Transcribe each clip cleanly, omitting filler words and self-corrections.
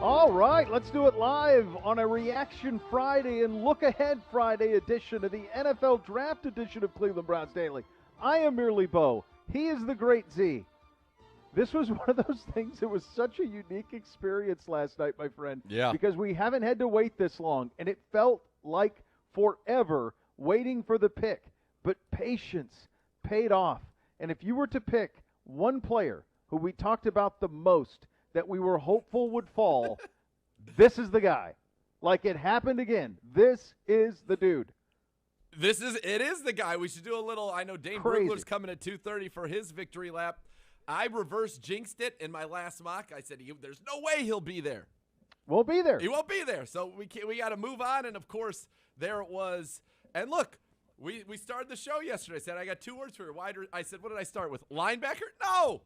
All right, let's do it live on a Reaction Friday and Look Ahead Friday edition of the NFL Draft edition of Cleveland Browns Daily. I am merely Beau. He is the great Z. This was one of those things that was such a unique experience last night, my friend. Yeah. Because we haven't had to wait this long, and it felt like forever waiting for the pick. But patience paid off. And if you were to pick one player who we talked about the most that we were hopeful would fall, this is the guy. Like it happened again. This is the dude. It is the guy. We should do a little. I know Dane Brugler's coming at 2:30 for his victory lap. I reverse jinxed it in my last mock. I said, there's no way he'll be there. Won't be there. He won't be there. So we got to move on. And, of course, there it was. And, look, we started the show yesterday. I said, I got 2 words for you. I said, what did I start with? Linebacker? No.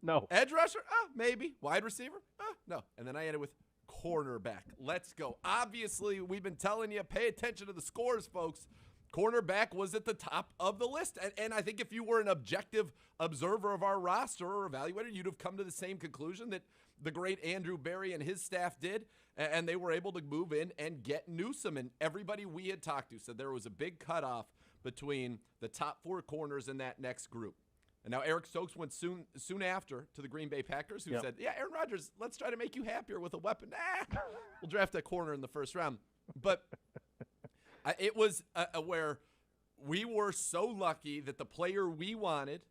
No. Edge rusher? Maybe. Wide receiver? No. And then I ended with cornerback. Let's go. Obviously, we've been telling you, pay attention to the scores, folks. Cornerback was at the top of the list. And I think if you were an objective observer of our roster or evaluator, you'd have come to the same conclusion that the great Andrew Berry and his staff did, and they were able to move in and get Newsome. And everybody we had talked to said there was a big cutoff between the top 4 corners in that next group. And now Eric Stokes went soon after to the Green Bay Packers, who said, yeah, Aaron Rodgers, let's try to make you happier with a weapon. We'll draft a corner in the first round. But it was where we were so lucky that the player we wanted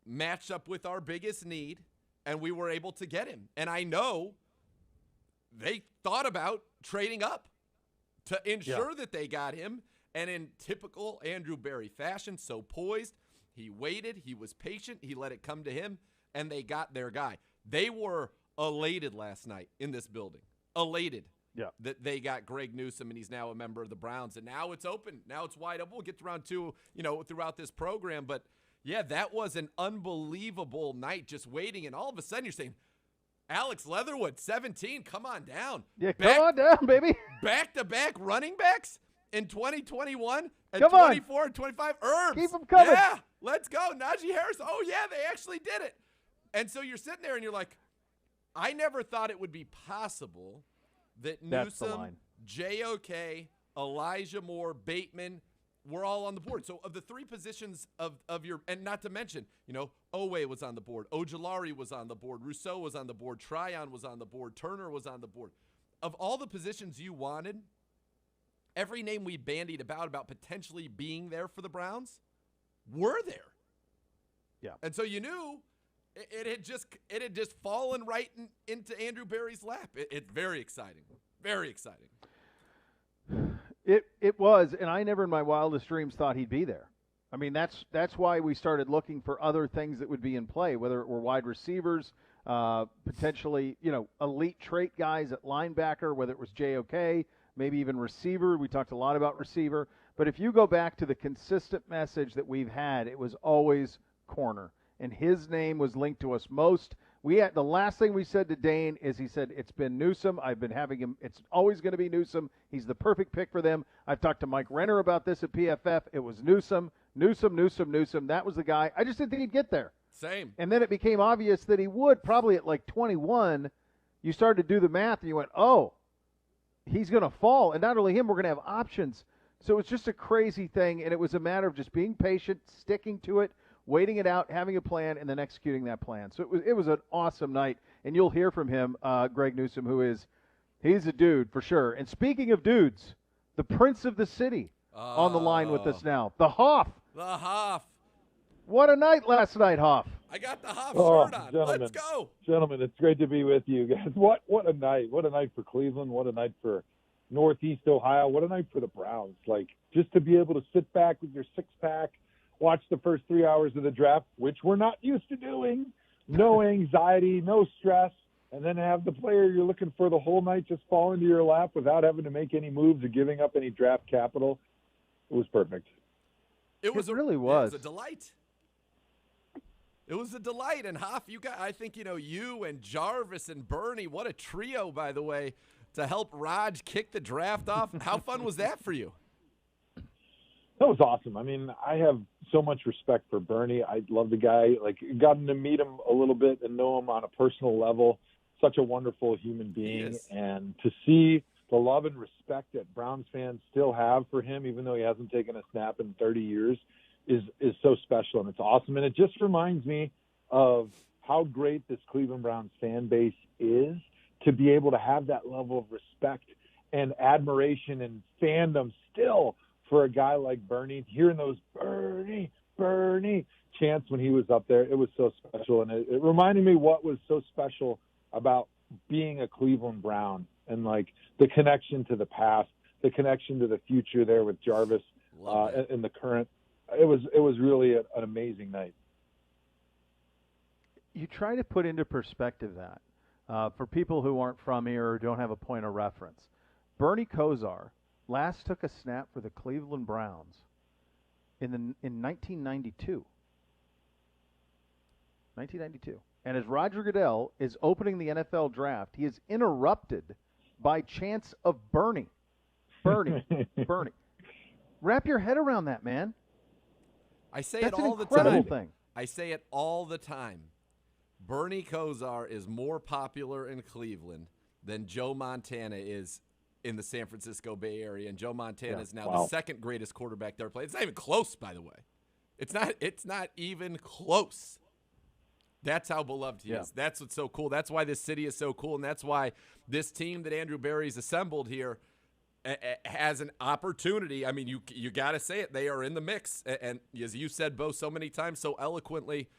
matched up with our biggest need, and we were able to get him. And I know they thought about trading up to ensure that they got him. And in typical Andrew Berry fashion, so poised, he waited, he was patient, he let it come to him, and they got their guy. They were elated last night in this building. Elated. Yeah. That they got Greg Newsome, and he's now a member of the Browns. And now it's open. Now it's wide open. We'll get to round 2, throughout this program. But, yeah, that was an unbelievable night just waiting. And all of a sudden you're saying, Alex Leatherwood, 17, come on down. Yeah, come on down, baby. Back-to-back running backs in 2021 and come 24 and 25. Herbs. Keep them coming. Yeah, let's go. Najee Harris. Oh, yeah, they actually did it. And so you're sitting there and you're like, I never thought it would be possible that Newsome, JOK, Elijah Moore, Bateman were all on the board. So of the 3 positions of your – and not to mention, Owe was on the board. Ojulari was on the board. Rousseau was on the board. Tryon was on the board. Turner was on the board. Of all the positions you wanted, every name we bandied about potentially being there for the Browns were there. Yeah. And so you knew – It had just fallen right into Andrew Berry's lap. It's very exciting. Very exciting. It was, and I never in my wildest dreams thought he'd be there. I mean, that's why we started looking for other things that would be in play, whether it were wide receivers, potentially, elite trait guys at linebacker, whether it was JOK, maybe even receiver. We talked a lot about receiver. But if you go back to the consistent message that we've had, it was always corner. And his name was linked to us most. The last thing we said to Dane is he said, it's been Newsome. I've been having him. It's always going to be Newsome. He's the perfect pick for them. I've talked to Mike Renner about this at PFF. It was Newsome. That was the guy. I just didn't think he'd get there. Same. And then it became obvious that he would probably at like 21. You started to do the math and you went, oh, he's going to fall. And not only him, we're going to have options. So it's just a crazy thing. And it was a matter of just being patient, sticking to it, waiting it out, having a plan, and then executing that plan. So it was an awesome night, and you'll hear from him, Greg Newsome, he's a dude for sure. And speaking of dudes, the Prince of the City on the line with us now, the Hoff. The Hoff. What a night last night, Hoff. I got the Hoff shirt on. Gentlemen, Let's go. Gentlemen, it's great to be with you guys. What a night. What a night for Cleveland. What a night for Northeast Ohio. What a night for the Browns. Like, just to be able to sit back with your six-pack, watch the first 3 hours of the draft, which we're not used to doing. No anxiety, no stress, and then have the player you're looking for the whole night just fall into your lap without having to make any moves or giving up any draft capital. It was perfect. It really was. It was a delight. It was a delight. And Hoff, I think you and Jarvis and Bernie, what a trio, by the way, to help Raj kick the draft off. How fun was that for you? That was awesome. I mean, I have so much respect for Bernie. I love the guy. Like, gotten to meet him a little bit and know him on a personal level. such a wonderful human being, Yes. and to see the love and respect that Browns fans still have for him, even though he hasn't taken a snap in 30 years, is so special, and it's awesome. And it just reminds me of how great this Cleveland Browns fan base is, to be able to have that level of respect and admiration and fandom still for a guy like Bernie, hearing those Bernie chants when he was up there. It was so special, and it reminded me what was so special about being a Cleveland Brown, and like the connection to the past, the connection to the future there with Jarvis in the current. It was really an amazing night. You try to put into perspective that for people who aren't from here or don't have a point of reference. Bernie Kosar last took a snap for the Cleveland Browns in 1992. 1992. And as Roger Goodell is opening the NFL draft, he is interrupted by chants of Bernie. Bernie. Bernie. Wrap your head around that, man. I say That's it all an the incredible time. thing. I say it all the time. Bernie Kosar is more popular in Cleveland than Joe Montana is in the San Francisco Bay Area, and Joe Montana is now the second greatest quarterback there played. It's not even close, by the way. It's not even close. That's how beloved he is. That's what's so cool. That's why this city is so cool, and that's why this team that Andrew Berry's assembled here has an opportunity. I mean, you got to say it. They are in the mix, and as you said, Beau, so many times, so eloquently,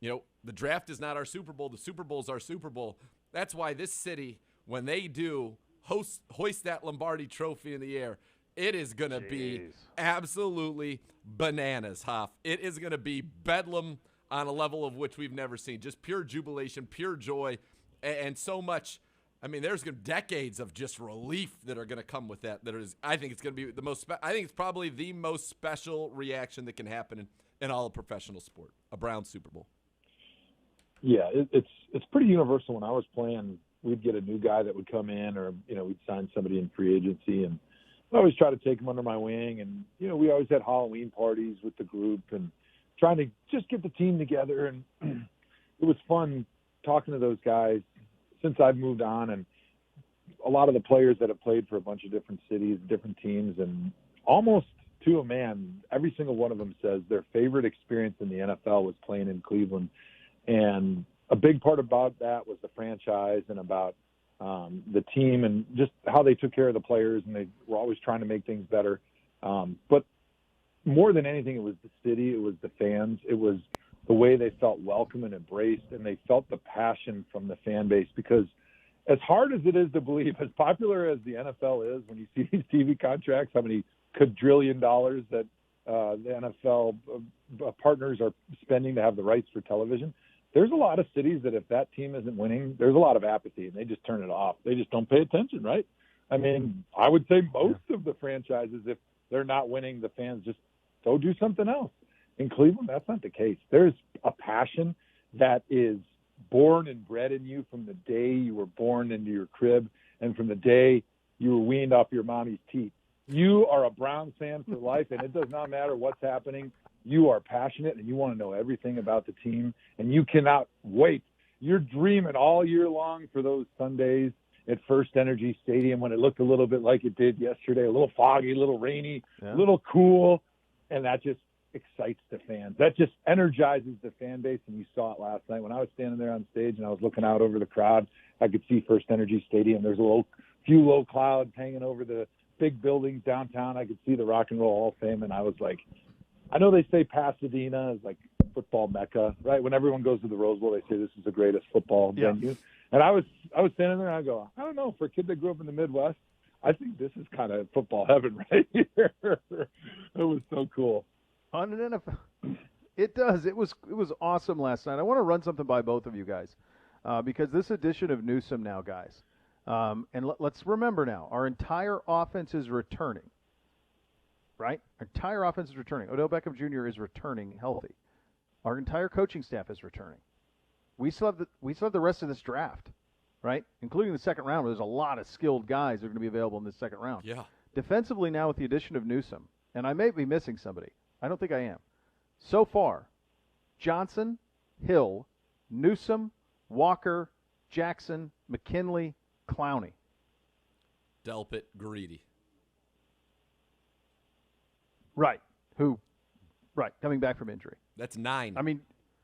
the draft is not our Super Bowl. The Super Bowl is our Super Bowl. That's why this city, when they do hoist that Lombardi trophy in the air, it is going to be absolutely bananas, Hoff. It is going to be bedlam on a level of which we've never seen. Just pure jubilation, pure joy, and so much. I mean, there's going to be decades of just relief that are going to come with that. I think it's going to be the most. I think it's probably the most special reaction that can happen in all of professional sport. A Browns Super Bowl. Yeah, it's pretty universal. When I was playing, we'd get a new guy that would come in, or we'd sign somebody in free agency, and I always try to take him under my wing. And we always had Halloween parties with the group and trying to just get the team together. And it was fun talking to those guys since I've moved on, and a lot of the players that have played for a bunch of different cities, different teams, and almost to a man, every single one of them says their favorite experience in the NFL was playing in Cleveland. And a big part about that was the franchise and about the team and just how they took care of the players, and they were always trying to make things better. But more than anything, it was the city, it was the fans, it was the way they felt welcome and embraced, and they felt the passion from the fan base. Because as hard as it is to believe, as popular as the NFL is, when you see these TV contracts, how many quadrillion dollars that the NFL partners are spending to have the rights for television, there's a lot of cities that if that team isn't winning, there's a lot of apathy, and they just turn it off. They just don't pay attention, right? I mean, I would say most of the franchises, if they're not winning, the fans just go do something else. In Cleveland, that's not the case. There's a passion that is born and bred in you from the day you were born into your crib and from the day you were weaned off your mommy's teeth. You are a Browns fan for life, and it does not matter what's happening. You are passionate, and you want to know everything about the team, and you cannot wait. You're dreaming all year long for those Sundays at First Energy Stadium when it looked a little bit like it did yesterday, a little foggy, a little rainy, a little cool, and that just excites the fans. That just energizes the fan base, and you saw it last night. When I was standing there on stage and I was looking out over the crowd, I could see First Energy Stadium. There's a few low clouds hanging over the big buildings downtown. I could see the Rock and Roll Hall of Fame, and I was like, I know they say Pasadena is like football mecca, right? When everyone goes to the Rose Bowl, they say this is the greatest football venue. And I was standing there and I go, I don't know, for a kid that grew up in the Midwest, I think this is kind of football heaven right here. It was so cool. On an NFL, it does. It was awesome last night. I want to run something by both of you guys because this edition of Newsome now, guys, and let's remember now, our entire offense is returning. Right? Our entire offense is returning. Odell Beckham Jr. is returning healthy. Our entire coaching staff is returning. We still have the rest of this draft, right? Including the second round, where there's a lot of skilled guys that are going to be available in this second round. Yeah. Defensively now with the addition of Newsome, and I may be missing somebody. I don't think I am. So far, Johnson, Hill, Newsome, Walker, Jackson, McKinley, Clowney. Delpit, Greedy. Right. Coming back from injury. That's 9. I mean,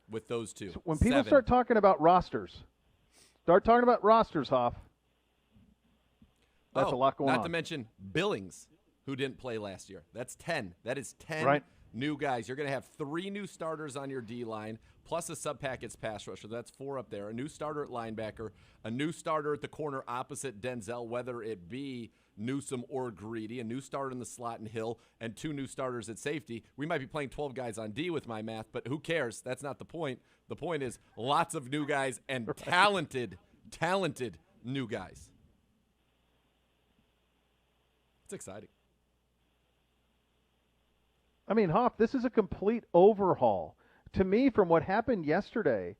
with those two. So when people 7. start talking about rosters, Hoff, that's a lot going on. Not to mention Billings, who didn't play last year. That's 10. That is 10 new guys. You're going to have 3 new starters on your D-line, plus a sub-package pass rusher. That's 4 up there. A new starter at linebacker, a new starter at the corner opposite Denzel, whether it be Newsome or Greedy, a new starter in the slot and Hill, and 2 new starters at safety. We might be playing 12 guys on D with my math, but who cares? That's not the point. The point is lots of new guys and talented new guys. It's exciting. I mean, Hoff, this is a complete overhaul. To me, from what happened yesterday,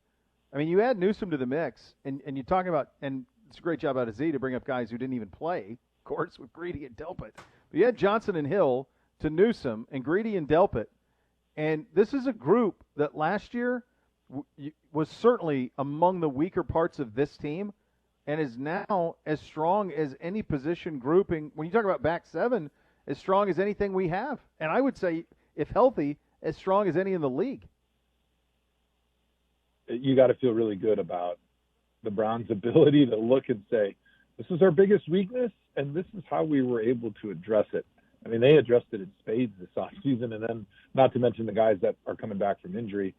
I mean, you add Newsome to the mix, and you talk about, and it's a great job out of Z to bring up guys who didn't even play, of course, with Greedy and Delpit. But you had Johnson and Hill to Newsome and Greedy and Delpit, and this is a group that last year was certainly among the weaker parts of this team and is now as strong as any position grouping. When you talk about back 7, as strong as anything we have. And I would say, if healthy, as strong as any in the league. You got to feel really good about the Browns' ability to look and say, this is our biggest weakness, and this is how we were able to address it. I mean, they addressed it in spades this offseason, and then not to mention the guys that are coming back from injury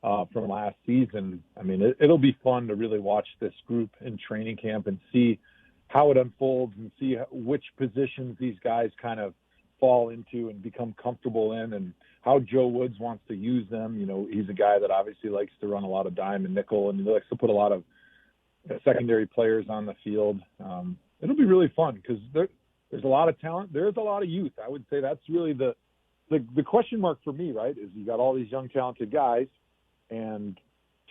from last season. I mean, it'll be fun to really watch this group in training camp and see how it unfolds and see which positions these guys kind of fall into and become comfortable in, and how Joe Woods wants to use them. You know, he's a guy that obviously likes to run a lot of dime and nickel, and he likes to put a lot of secondary players on the field. It'll be really fun because there's a lot of talent. There's a lot of youth. I would say that's really the question mark for me, right, is you got all these young, talented guys, and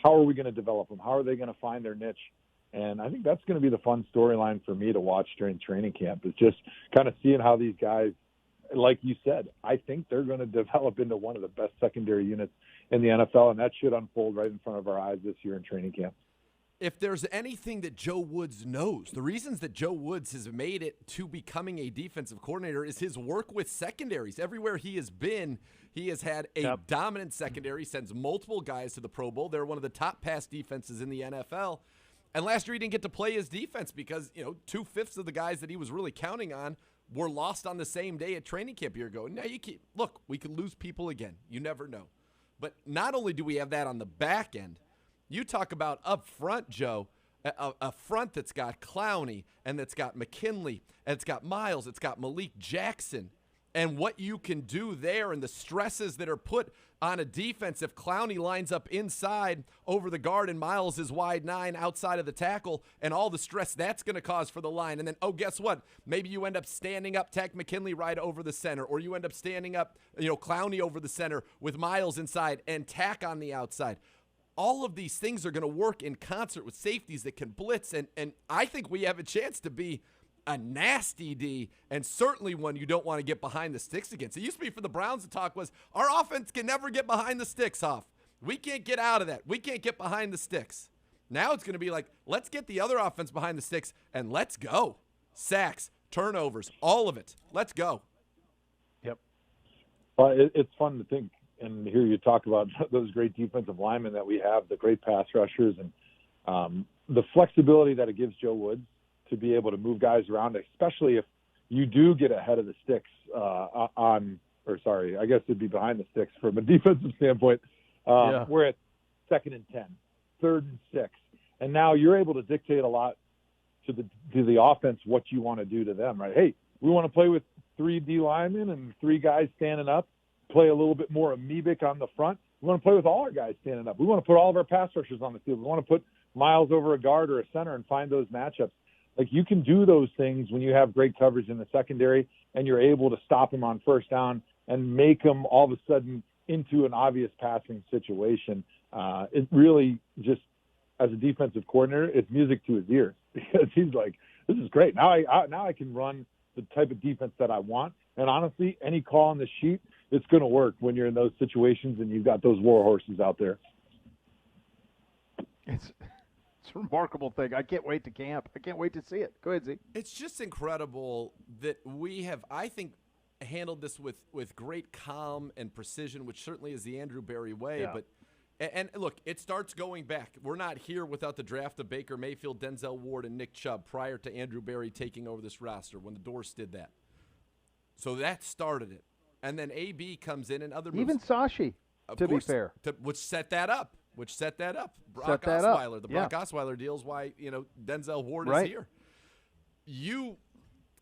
how are we going to develop them? How are they going to find their niche? And I think that's going to be the fun storyline for me to watch during training camp, is just kind of seeing how these guys, like you said, I think they're going to develop into one of the best secondary units in the NFL, and that should unfold right in front of our eyes this year in training camp. If there's anything that Joe Woods knows, the reasons that Joe Woods has made it to becoming a defensive coordinator is his work with secondaries. Everywhere he has been, he has had a dominant secondary, sends multiple guys to the Pro Bowl. They're one of the top pass defenses in the NFL. And last year he didn't get to play his defense because, 2/5 of the guys that he was really counting on were lost on the same day at training camp a year ago. Now look, we could lose people again. You never know. But not only do we have that on the back end, you talk about up front, Joe, a front that's got Clowney and that's got McKinley and it's got Miles, it's got Malik Jackson, and what you can do there and the stresses that are put on a defense if Clowney lines up inside over the guard and Miles is wide 9 outside of the tackle, and all the stress that's going to cause for the line. And then, guess what? Maybe you end up standing up Tack McKinley right over the center, or you end up standing up, Clowney over the center with Miles inside and Tack on the outside. All of these things are going to work in concert with safeties that can blitz, and I think we have a chance to be a nasty D, and certainly one you don't want to get behind the sticks against. It used to be for the Browns, the talk was, our offense can never get behind the sticks, Hoff. We can't get out of that. We can't get behind the sticks. Now it's going to be like, let's get the other offense behind the sticks, and let's go. Sacks, turnovers, all of it. Let's go. Yep. Well, it's fun to think and hear you talk about those great defensive linemen that we have, the great pass rushers, and the flexibility that it gives Joe Woods to be able to move guys around, especially if you do get ahead of the sticks I guess it'd be behind the sticks from a defensive standpoint. We're at 2nd and 10, 3rd and 6, and now you're able to dictate a lot to the offense what you want to do to them, right? Hey, we want to play with 3 D linemen and 3 guys standing up, play a little bit more amoebic on the front. We want to play with all our guys standing up. We want to put all of our pass rushers on the field. We want to put Miles over a guard or a center and find those matchups. Like, you can do those things when you have great coverage in the secondary and you're able to stop them on first down and make them all of a sudden into an obvious passing situation. It really just, as a defensive coordinator, it's music to his ears because he's like, this is great. Now I can run the type of defense that I want. And honestly, any call on the sheet, it's going to work when you're in those situations and you've got those war horses out there. It's a remarkable thing. I can't wait to camp. I can't wait to see it. Go ahead, Z. It's just incredible that we have, I think, handled this with great calm and precision, which certainly is the Andrew Berry way. Yeah. But and look, it starts going back. We're not here without the draft of Baker Mayfield, Denzel Ward, and Nick Chubb prior to Andrew Berry taking over this roster when the Doors did that. So that started it. And then AB comes in and other moves. Even Sashi, to be fair. Which set that up. Brock Set that up. Osweiler. The Yeah. Brock Osweiler deal is why, Denzel Ward Right. is here. You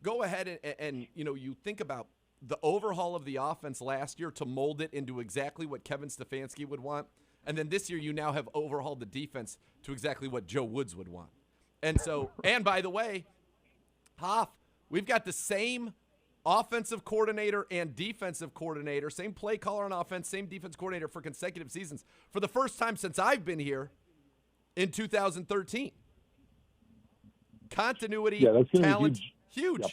go ahead and you think about the overhaul of the offense last year to mold it into exactly what Kevin Stefanski would want. And then this year you now have overhauled the defense to exactly what Joe Woods would want. And so, and by the way, Hoff, we've got the same offensive coordinator and defensive coordinator, same play caller on offense, same defense coordinator for consecutive seasons for the first time since I've been here in 2013. Continuity, that's gonna be talent, huge. Yep.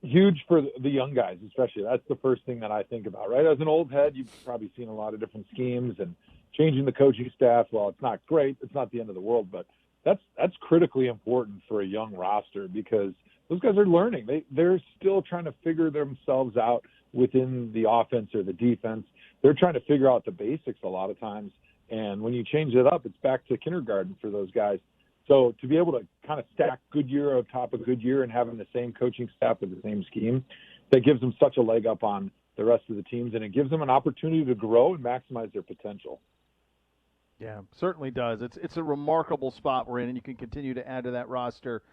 Huge for the young guys, especially. That's the first thing that I think about, right? As an old head, you've probably seen a lot of different schemes and changing the coaching staff. Well, it's not great. It's not the end of the world, but that's critically important for a young roster because those guys are learning. They're still trying to figure themselves out within the offense or the defense. They're trying to figure out the basics a lot of times. And when you change it up, it's back to kindergarten for those guys. So to be able to kind of stack good year on top of good year and having the same coaching staff with the same scheme, that gives them such a leg up on the rest of the teams, and it gives them an opportunity to grow and maximize their potential. Yeah, certainly does. It's a remarkable spot we're in, and you can continue to add to that roster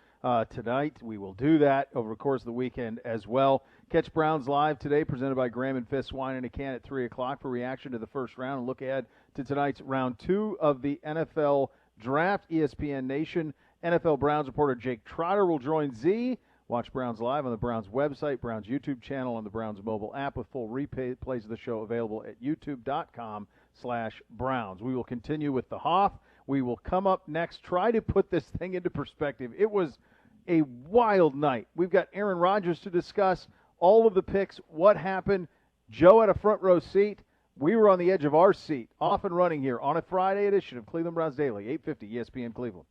tonight. We will do that over the course of the weekend as well. Catch Browns Live today, presented by Graham and Fist Wine in a Can at 3 o'clock for reaction to the first round and look ahead to tonight's round 2 of the NFL Draft. ESPN Nation NFL Browns reporter Jake Trotter will join Z. Watch Browns Live on the Browns website, Browns YouTube channel, and the Browns mobile app with full replays of the show available at youtube.com/Browns. We will continue with the Hoff. We will come up next, try to put this thing into perspective. It was a wild night. We've got Aaron Rodgers to discuss, all of the picks, what happened. Joe had a front row seat. We were on the edge of our seat, off and running here on a Friday edition of Cleveland Browns Daily, 850 ESPN Cleveland.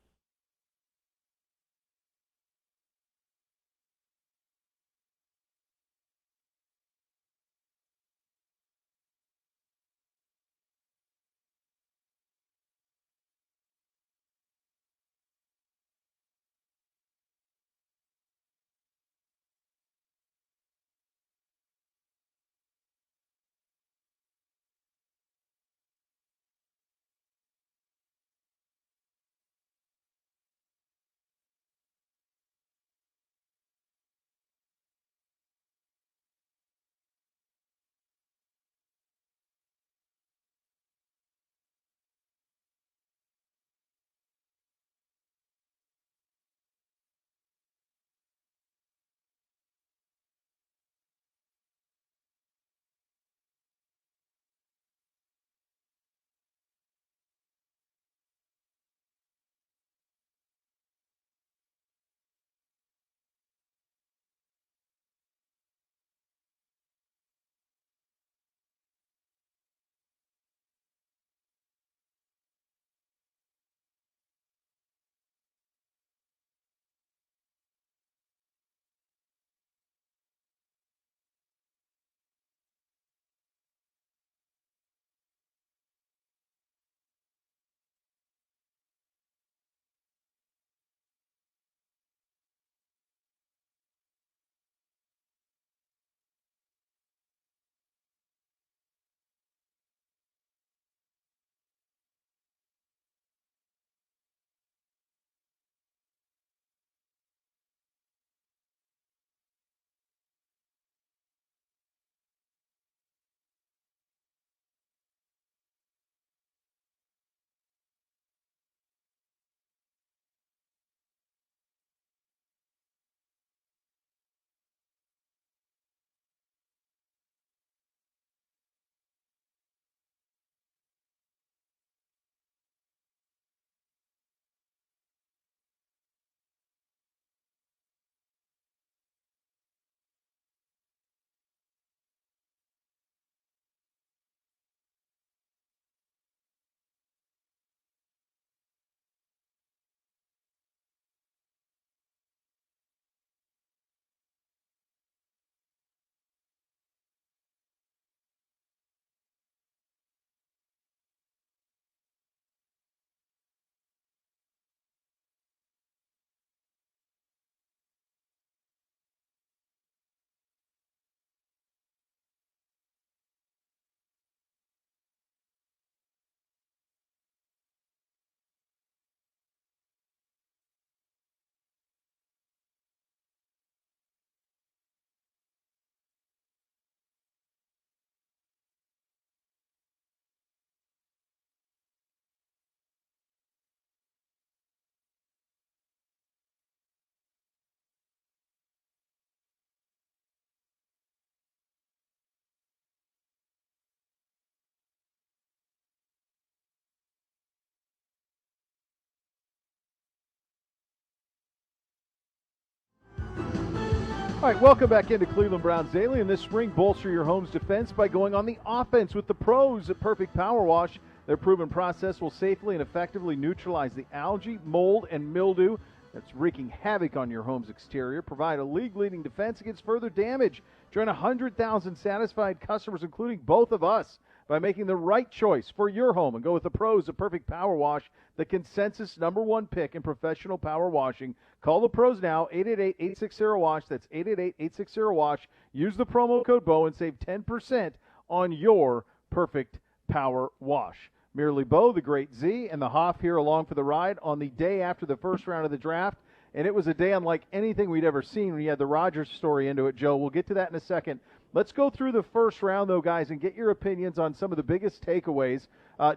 All right, welcome back into Cleveland Browns Daily. And this spring, bolster your home's defense by going on the offense with the pros at Perfect Power Wash. Their proven process will safely and effectively neutralize the algae, mold, and mildew that's wreaking havoc on your home's exterior. Provide a league-leading defense against further damage. Join 100,000 satisfied customers, including both of us, by making the right choice for your home and go with the pros at Perfect Power Wash, the consensus #1 pick in professional power washing. Call the pros now, 888-860-WASH. That's 888-860-WASH. Use the promo code BEAU and save 10% on your Perfect Power Wash. Merely Beau, the great Z, and the Hoff here along for the ride on the day after the first round of the draft. And it was a day unlike anything we'd ever seen when you had the Rodgers story into it, Joe. We'll get to that in a second. Let's go through the first round, though, guys, and get your opinions on some of the biggest takeaways.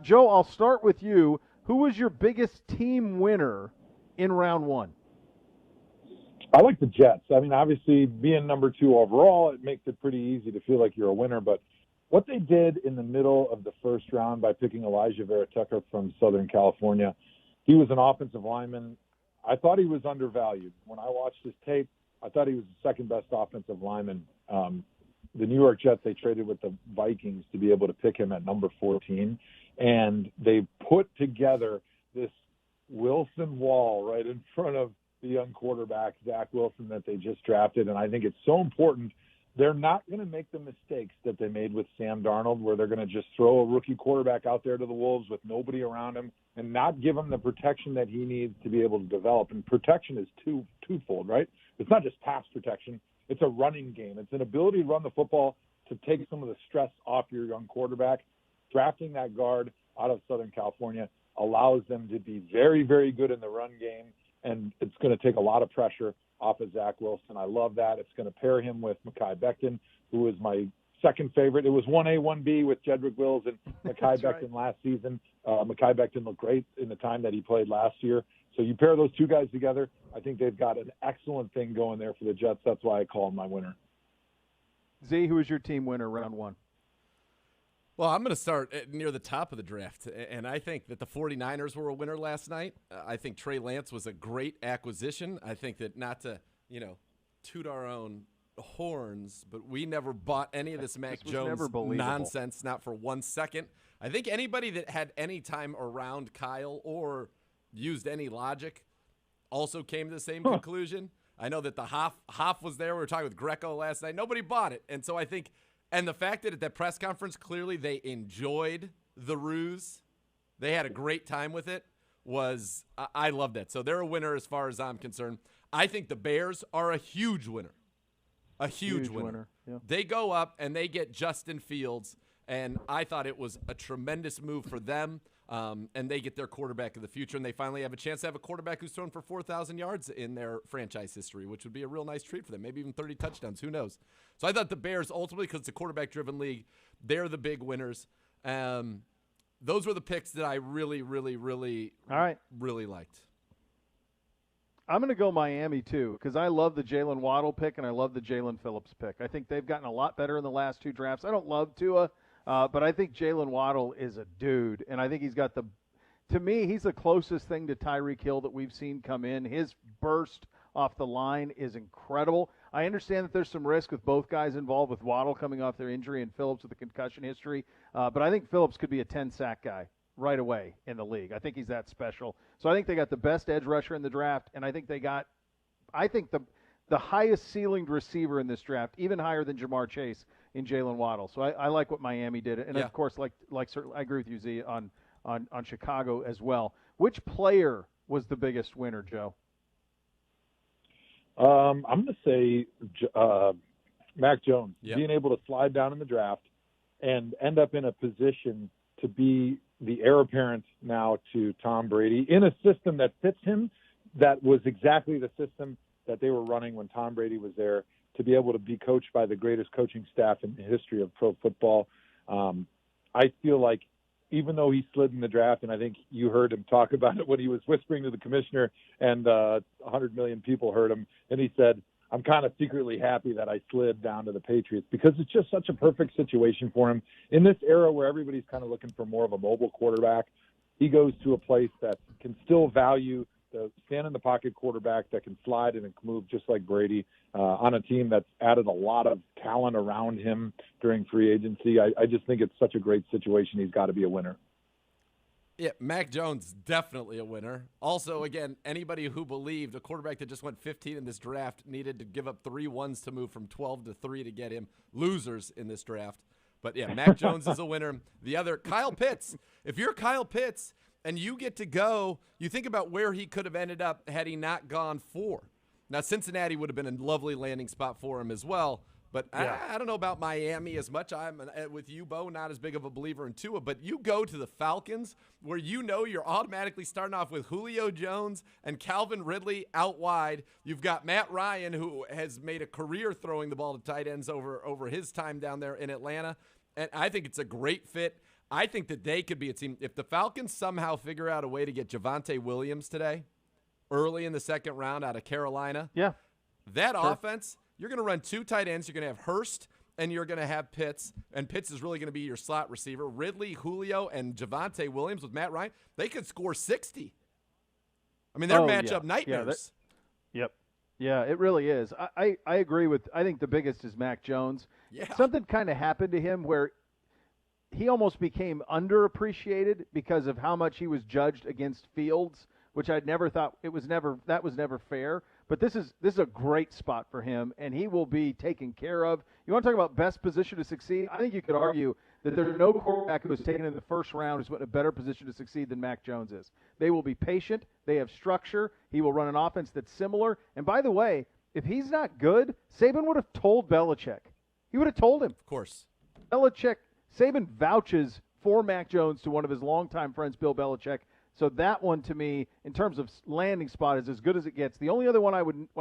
Joe, I'll start with you. Who was your biggest team winner in round one? I like the Jets. I mean, obviously, being number 2 overall, it makes it pretty easy to feel like you're a winner. But what they did in the middle of the first round by picking Elijah Vera-Tucker from Southern California, he was an offensive lineman. I thought he was undervalued. When I watched his tape, I thought he was the second-best offensive lineman. The New York Jets, they traded with the Vikings to be able to pick him at number 14. And they put together this Wilson wall right in front of the young quarterback, Zach Wilson, that they just drafted. And I think it's so important. They're not going to make the mistakes that they made with Sam Darnold, where they're going to just throw a rookie quarterback out there to the Wolves with nobody around him and not give him the protection that he needs to be able to develop. And protection is twofold, right? It's not just pass protection. It's a running game. It's an ability to run the football to take some of the stress off your young quarterback. Drafting that guard out of Southern California allows them to be very, very good in the run game, and it's going to take a lot of pressure off of Zach Wilson. I love that. It's going to pair him with Mekhi Becton, who is my second favorite. It was 1A, 1B with Jedrick Wills and Mekhi Becton last season. Mekhi Becton looked great in the time that he played last year. So you pair those two guys together, I think they've got an excellent thing going there for the Jets. That's why I call him my winner. Z, who was your team winner round one? Well, I'm going to start near the top of the draft, and I think that the 49ers were a winner last night. I think Trey Lance was a great acquisition. I think that, not to, toot our own horns, but we never bought any of this Mac Jones nonsense, not for 1 second. I think anybody that had any time around Kyle or used any logic also came to the same conclusion. I know that the Hoff was there. We were talking with Greco last night. Nobody bought it. And so I think, and the fact that at that press conference, clearly they enjoyed the ruse. They had a great time with it. I love that. So they're a winner as far as I'm concerned. I think the Bears are a huge winner. A huge winner. Yeah. They go up and they get Justin Fields, and I thought it was a tremendous move for them. And they get their quarterback of the future, and they finally have a chance to have a quarterback who's thrown for 4,000 yards in their franchise history, which would be a real nice treat for them, maybe even 30 touchdowns. Who knows? So I thought the Bears, ultimately, because it's a quarterback-driven league, they're the big winners. Those were the picks that I really, really, really, really liked. I'm going to go Miami, too, because I love the Jalen Waddle pick, and I love the Jalen Phillips pick. I think they've gotten a lot better in the last two drafts. I don't love Tua. But I think Jalen Waddle is a dude, and I think he's got to me, he's the closest thing to Tyreek Hill that we've seen come in. His burst off the line is incredible. I understand that there's some risk with both guys involved, with Waddle coming off their injury and Phillips with the concussion history. But I think Phillips could be a 10-sack guy right away in the league. I think he's that special. So I think they got the best edge rusher in the draft, and I think they got, the highest ceilinged receiver in this draft, even higher than Jamar Chase, in Jalen Waddle. So I like what Miami did. And, of course, certainly, I agree with you, Z, on Chicago as well. Which player was the biggest winner, Joe? I'm going to say Mac Jones, being able to slide down in the draft and end up in a position to be the heir apparent now to Tom Brady in a system that fits him, that was exactly the system that they were running when Tom Brady was there, to be able to be coached by the greatest coaching staff in the history of pro football. I feel like even though he slid in the draft, and I think you heard him talk about it when he was whispering to the commissioner, and 100 million people heard him, and he said, I'm kind of secretly happy that I slid down to the Patriots, because it's just such a perfect situation for him. In this era where everybody's kind of looking for more of a mobile quarterback, he goes to a place that can still value the stand-in-the-pocket quarterback that can slide and move just like Brady on a team that's added a lot of talent around him during free agency. I just think it's such a great situation. He's got to be a winner. Yeah, Mac Jones, definitely a winner. Also, again, anybody who believed a quarterback that just went 15 in this draft needed to give up 3 ones to move from 12 to 3 to get him, losers in this draft. But, yeah, Mac Jones is a winner. The other, Kyle Pitts. If you're Kyle Pitts and you get to go, you think about where he could have ended up had he not gone 4. Now, Cincinnati would have been a lovely landing spot for him as well. But yeah. I don't know about Miami as much. I'm with you, Beau, not as big of a believer in Tua. But you go to the Falcons where you know you're automatically starting off with Julio Jones and Calvin Ridley out wide. You've got Matt Ryan, who has made a career throwing the ball to tight ends over his time down there in Atlanta. And I think it's a great fit. I think that they could be a team. If the Falcons somehow figure out a way to get Javonte Williams today, early in the second round out of Carolina, that offense – you're going to run 2 tight ends. You're going to have Hurst, and you're going to have Pitts. And Pitts is really going to be your slot receiver. Ridley, Julio, and Javonte Williams with Matt Ryan, they could score 60. I mean, they're matchup nightmares. Yeah, it really is. I agree with – I think the biggest is Mac Jones. Yeah. Something kind of happened to him where he almost became underappreciated because of how much he was judged against Fields, which I'd never thought – that was never fair. But this is a great spot for him, and he will be taken care of. You want to talk about best position to succeed? I think you could argue that there's no quarterback who was taken in the first round who's in a better position to succeed than Mac Jones is. They will be patient. They have structure. He will run an offense that's similar. And by the way, if he's not good, Saban would have told Belichick. He would have told him. Of course. Saban vouches for Mac Jones to one of his longtime friends, Bill Belichick. So that one, to me, in terms of landing spot, is as good as it gets. The only other one I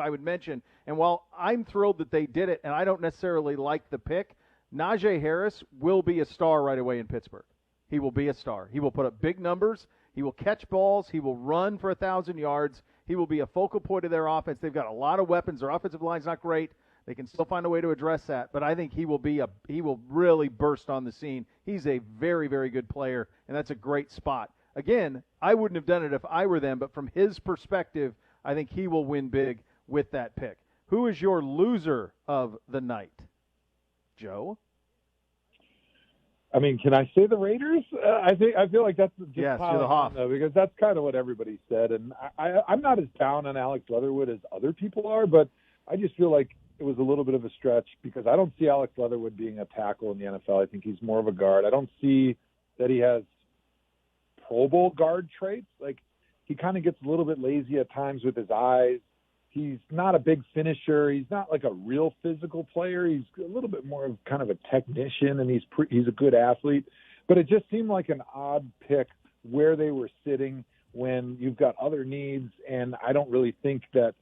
would mention, and while I'm thrilled that they did it, and I don't necessarily like the pick, Najee Harris will be a star right away in Pittsburgh. He will be a star. He will put up big numbers. He will catch balls. He will run for 1,000 yards. He will be a focal point of their offense. They've got a lot of weapons. Their offensive line's not great. They can still find a way to address that, but I think he will really burst on the scene. He's a very, very good player, and that's a great spot. Again, I wouldn't have done it if I were them, but from his perspective, I think he will win big with that pick. Who is your loser of the night? Joe? I mean, can I say the Raiders? I feel like that's just yes, you're the Hoff. Because that's kind of what everybody said. And I'm not as down on Alex Leatherwood as other people are, but I just feel like it was a little bit of a stretch because I don't see Alex Leatherwood being a tackle in the NFL. I think he's more of a guard. I don't see that he has Pro Bowl guard traits. Like, he kind of gets a little bit lazy at times with his eyes. He's not a big finisher. He's not like a real physical player. He's a little bit more of kind of a technician, and he's a good athlete. But it just seemed like an odd pick where they were sitting when you've got other needs, and I don't really think that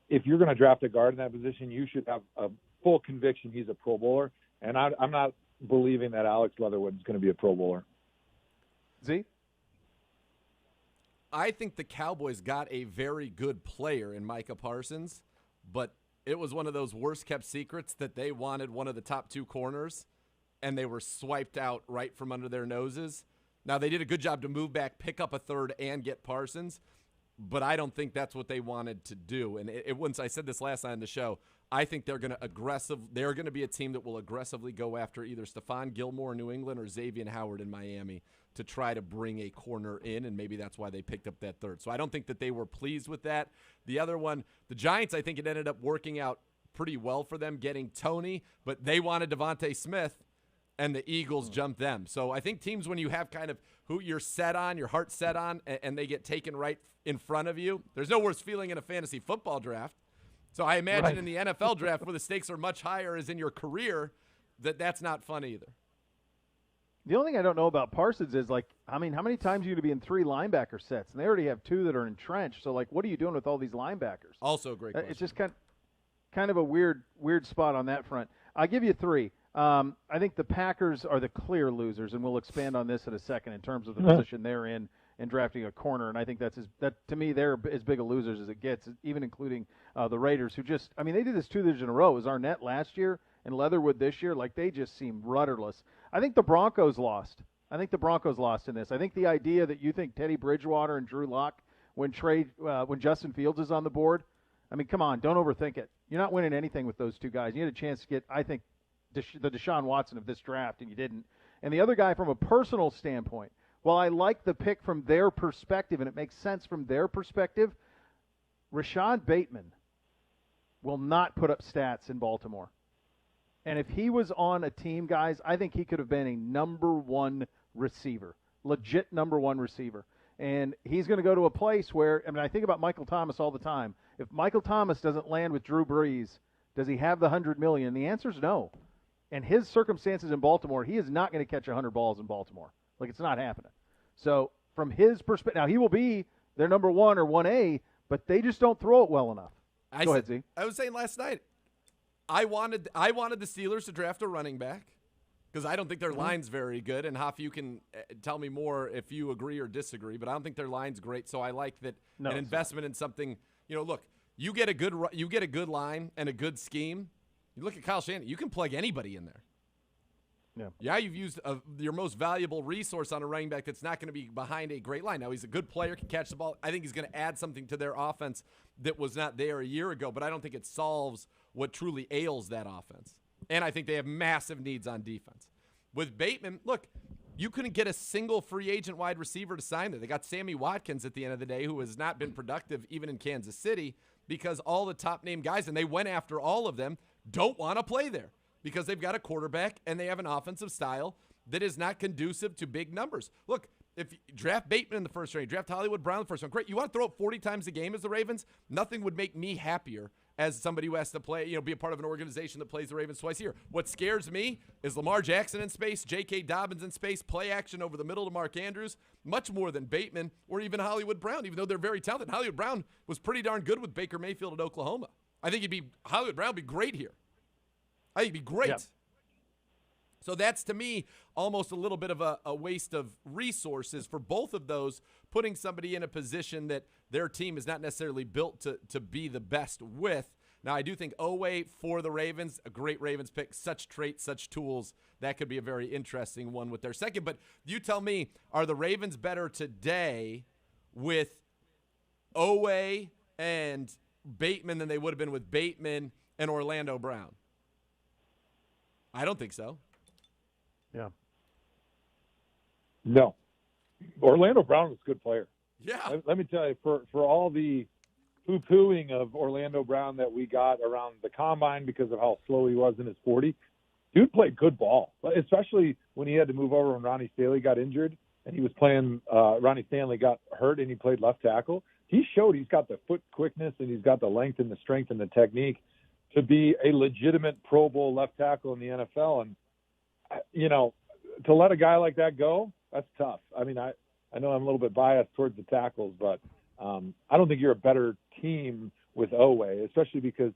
if you're going to draft a guard in that position, you should have a full conviction he's a Pro Bowler, and I'm not believing that Alex Leatherwood is going to be a Pro Bowler. Z? I think the Cowboys got a very good player in Micah Parsons, but it was one of those worst-kept secrets that they wanted one of the top 2 corners, and they were swiped out right from under their noses. Now, they did a good job to move back, pick up a third, and get Parsons, but I don't think that's what they wanted to do. And once I said this last night on the show, I think they're going to be a team that will aggressively go after either Stephon Gilmore in New England or Xavier Howard in Miami to try to bring a corner in, and maybe that's why they picked up that third. So I don't think that they were pleased with that. The other one, the Giants, I think it ended up working out pretty well for them getting Tony, but they wanted Devontae Smith, and the Eagles jumped them. So I think teams, when you have kind of who you're set on, your heart set on, and they get taken right in front of you, there's no worse feeling in a fantasy football draft. So I imagine in the NFL draft where the stakes are much higher as in your career, that's not fun either. The only thing I don't know about Parsons is, like, I mean, how many times are you going to be in 3 linebacker sets? And they already have 2 that are entrenched. So, like, what are you doing with all these linebackers? Also a great question. It's just kind of a weird spot on that front. I'll give you 3. I think the Packers are the clear losers, and we'll expand on this in a second in terms of the position they're in drafting a corner. And I think that to me, they're as big a losers as it gets, even including the Raiders, who just – I mean, they did this 2 years in a row. It was Arnett last year and Leatherwood this year. Like, they just seem rudderless. I think the Broncos lost. in this. I think the idea that you think Teddy Bridgewater and Drew Lock when Justin Fields is on the board. I mean, come on, don't overthink it. You're not winning anything with those two guys. You had a chance to get, I think, the Deshaun Watson of this draft, and you didn't. And the other guy, from a personal standpoint, while I like the pick from their perspective, and it makes sense from their perspective, Rashad Bateman will not put up stats in Baltimore. And if he was on a team, guys, I think he could have been a number one receiver, legit number one receiver. And he's going to go to a place where, I mean, I think about Michael Thomas all the time. If Michael Thomas doesn't land with Drew Brees, does he have the $100 million? The answer is no. And his circumstances in Baltimore, he is not going to catch 100 balls in Baltimore. Like, it's not happening. So from his perspective, now he will be their number one or 1A, but they just don't throw it well enough. Go ahead, Z. I was saying last night, I wanted the Steelers to draft a running back because I don't think their line's very good. And Hoff, you can tell me more if you agree or disagree, but I don't think their line's great. So I like that an investment in something. Look, you get a good line and a good scheme. You look at Kyle Shanahan, you can plug anybody in there. Yeah, you've used your most valuable resource on a running back that's not going to be behind a great line. Now, he's a good player, can catch the ball. I think he's going to add something to their offense that was not there a year ago, but I don't think it solves what truly ails that offense. And I think they have massive needs on defense. With Bateman, look, you couldn't get a single free agent wide receiver to sign there. They got Sammy Watkins at the end of the day, who has not been productive even in Kansas City because all the top-name guys, and they went after all of them, don't want to play there, because they've got a quarterback and they have an offensive style that is not conducive to big numbers. Look, if you draft Bateman in the first round, draft Hollywood Brown in the first round, great. You want to throw up 40 times a game as the Ravens? Nothing would make me happier as somebody who has to play, be a part of an organization that plays the Ravens twice a year. What scares me is Lamar Jackson in space, J.K. Dobbins in space, play action over the middle to Mark Andrews, much more than Bateman or even Hollywood Brown, even though they're very talented. Hollywood Brown was pretty darn good with Baker Mayfield at Oklahoma. I think Hollywood Brown would be great here. I think he'd be great. Yep. So that's, to me, almost a little bit of a waste of resources for both of those, putting somebody in a position that their team is not necessarily built to be the best with. Now, I do think Owe for the Ravens, a great Ravens pick, such traits, such tools. That could be a very interesting one with their second. But you tell me, are the Ravens better today with Owe and Bateman than they would have been with Bateman and Orlando Brown? I don't think so. Yeah. No. Orlando Brown was a good player. Yeah. Let me tell you, for all the poo-pooing of Orlando Brown that we got around the combine because of how slow he was in his 40, dude played good ball, especially when he had to move over when Ronnie Stanley got injured and he was playing Ronnie Stanley got hurt and he played left tackle. He showed he's got the foot quickness and he's got the length and the strength and the technique to be a legitimate Pro Bowl left tackle in the NFL. And, to let a guy like that go, that's tough. I mean, I know I'm a little bit biased towards the tackles, but I don't think you're a better team with Owe, especially because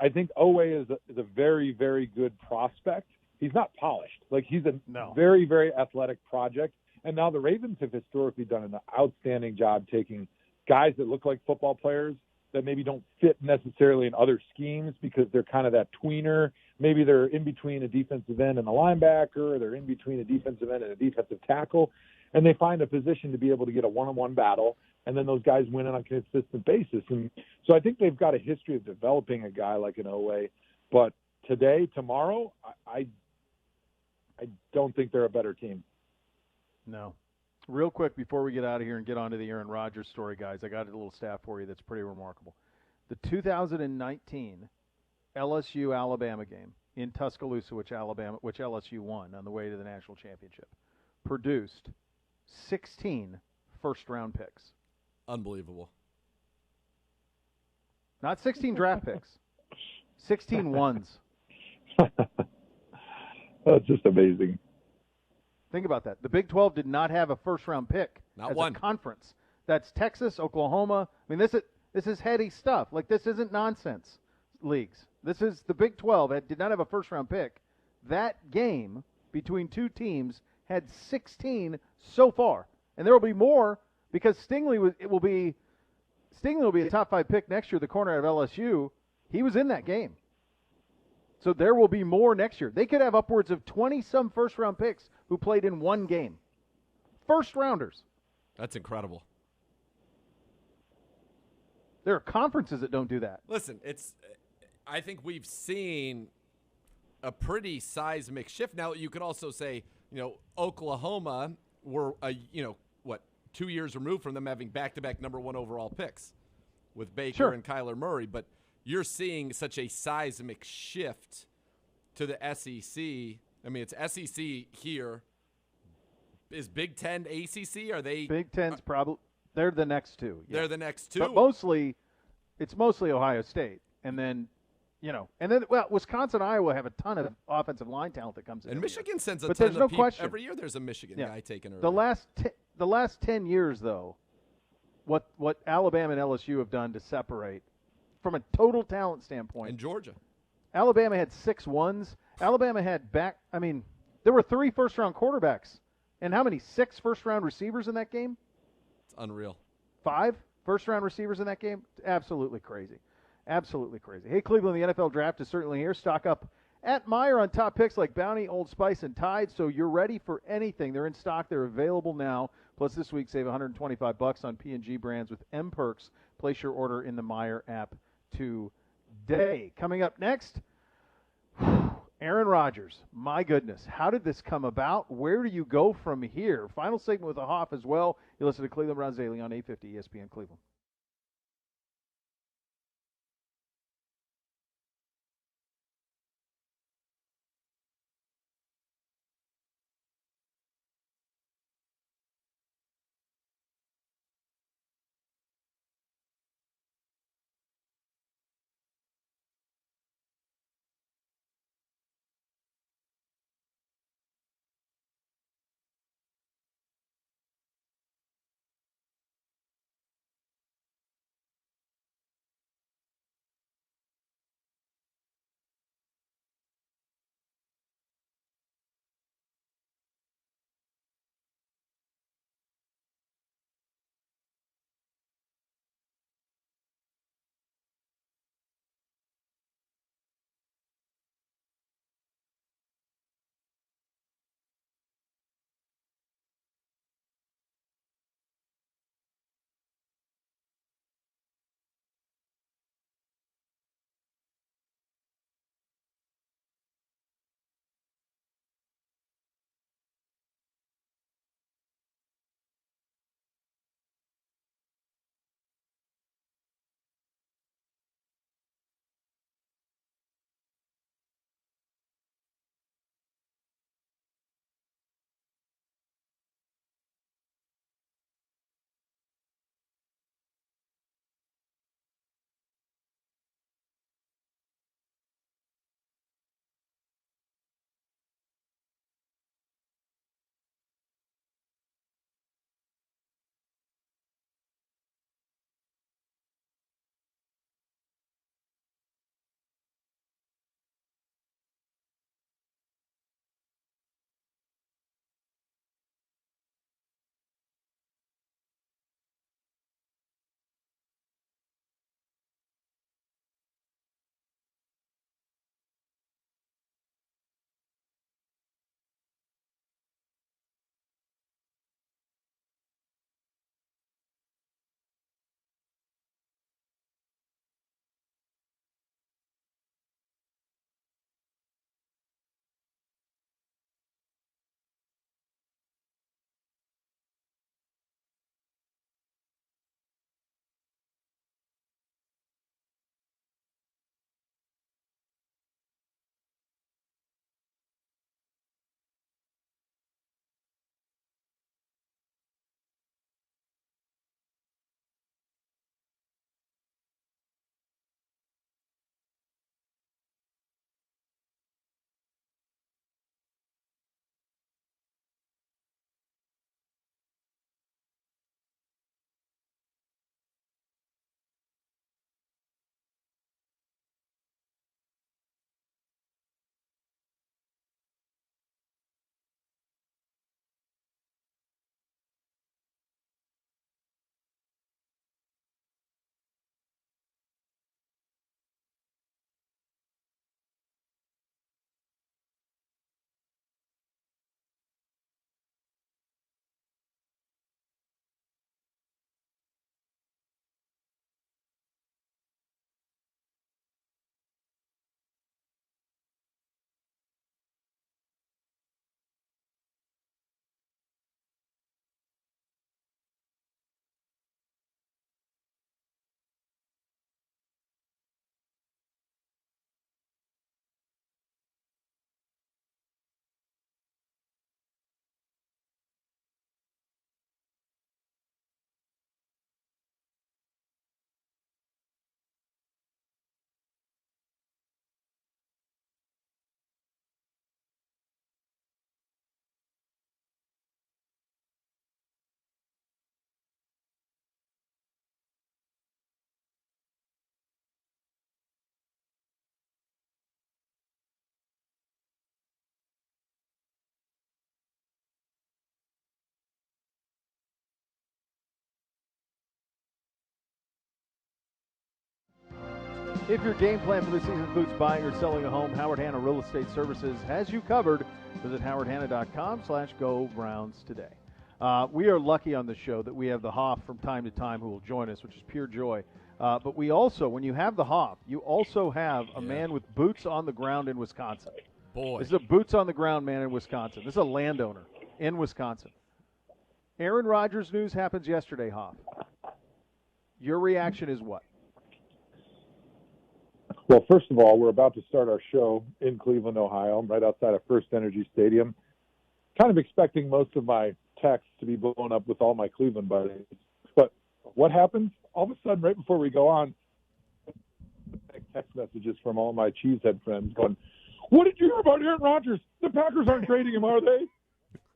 I think Owe is a very, very good prospect. He's not polished. Like, he's a very, very athletic project. And now the Ravens have historically done an outstanding job taking guys that look like football players that maybe don't fit necessarily in other schemes because they're kind of that tweener. Maybe they're in between a defensive end and a linebacker, or they're in between a defensive end and a defensive tackle, and they find a position to be able to get a one-on-one battle, and then those guys win on a consistent basis. And so I think they've got a history of developing a guy like an Owe, but tomorrow, I don't think they're a better team. No. Real quick before we get out of here and get on to the Aaron Rodgers story, guys, I got a little stat for you that's pretty remarkable. The 2019 LSU-Alabama game in Tuscaloosa, which LSU won on the way to the national championship, produced 16 first-round picks. Unbelievable. Not 16 draft picks. 16 ones. That's just amazing. Think about that. The Big 12 did not have a first-round pick not as one. a conference. That's Texas, Oklahoma. I mean, this is heady stuff. Like, this isn't nonsense leagues. This is the Big 12. It did not have a first-round pick. That game between two teams had 16 so far, and there will be more because Stingley will be a top 5 pick next year. The corner out of LSU, he was in that game. So there will be more next year. They could have upwards of 20-some first-round picks who played in one game. First-rounders. That's incredible. There are conferences that don't do that. Listen, I think we've seen a pretty seismic shift. Now, you could also say, Oklahoma were, 2 years removed from them having back-to-back number 1 overall picks with Baker and Kyler Murray. But you're seeing such a seismic shift to the SEC. I mean, it's SEC here. Is Big Ten ACC? Are they? Big Ten's probably they're the next two. Yeah. They're the next two. But it's mostly Ohio State, and then Wisconsin, Iowa have a ton of offensive line talent that comes in. And Michigan sends a but ton there's of no people. question. Every year there's a Michigan guy taking early. The last 10 years, though, what Alabama and LSU have done to separate from a total talent standpoint. And Georgia. Alabama had 6 1s. Alabama had there were 3 first-round quarterbacks. And how many? 6 first-round receivers in that game? It's unreal. 5 first-round receivers in that game? Absolutely crazy. Absolutely crazy. Hey, Cleveland, the NFL Draft is certainly here. Stock up at Meijer on top picks like Bounty, Old Spice, and Tide, so you're ready for anything. They're in stock. They're available now. Plus, this week, save $125 on P&G brands with M Perks. Place your order in the Meijer app today. Coming up next, Aaron Rodgers. My goodness, how did this come about? Where do you go from here? Final segment with the Hoff as well. You listen to Cleveland Browns Daily on 850 ESPN Cleveland. If your game plan for the season includes buying or selling a home, Howard Hanna Real Estate Services has you covered. Visit howardhanna.com/go Browns today. We are lucky on the show that we have the Hoff from time to time who will join us, which is pure joy. But we also, when you have the Hoff, you also have a man with boots on the ground in Wisconsin. Boy. This is a boots on the ground man in Wisconsin. This is a landowner in Wisconsin. Aaron Rodgers news happens yesterday, Hoff. Your reaction is what? Well, first of all, we're about to start our show in Cleveland, Ohio, right outside of First Energy Stadium. Kind of expecting most of my texts to be blown up with all my Cleveland buddies. But what happens? All of a sudden, right before we go on, text messages from all my cheesehead friends going, "What did you hear about Aaron Rodgers? The Packers aren't trading him, are they?"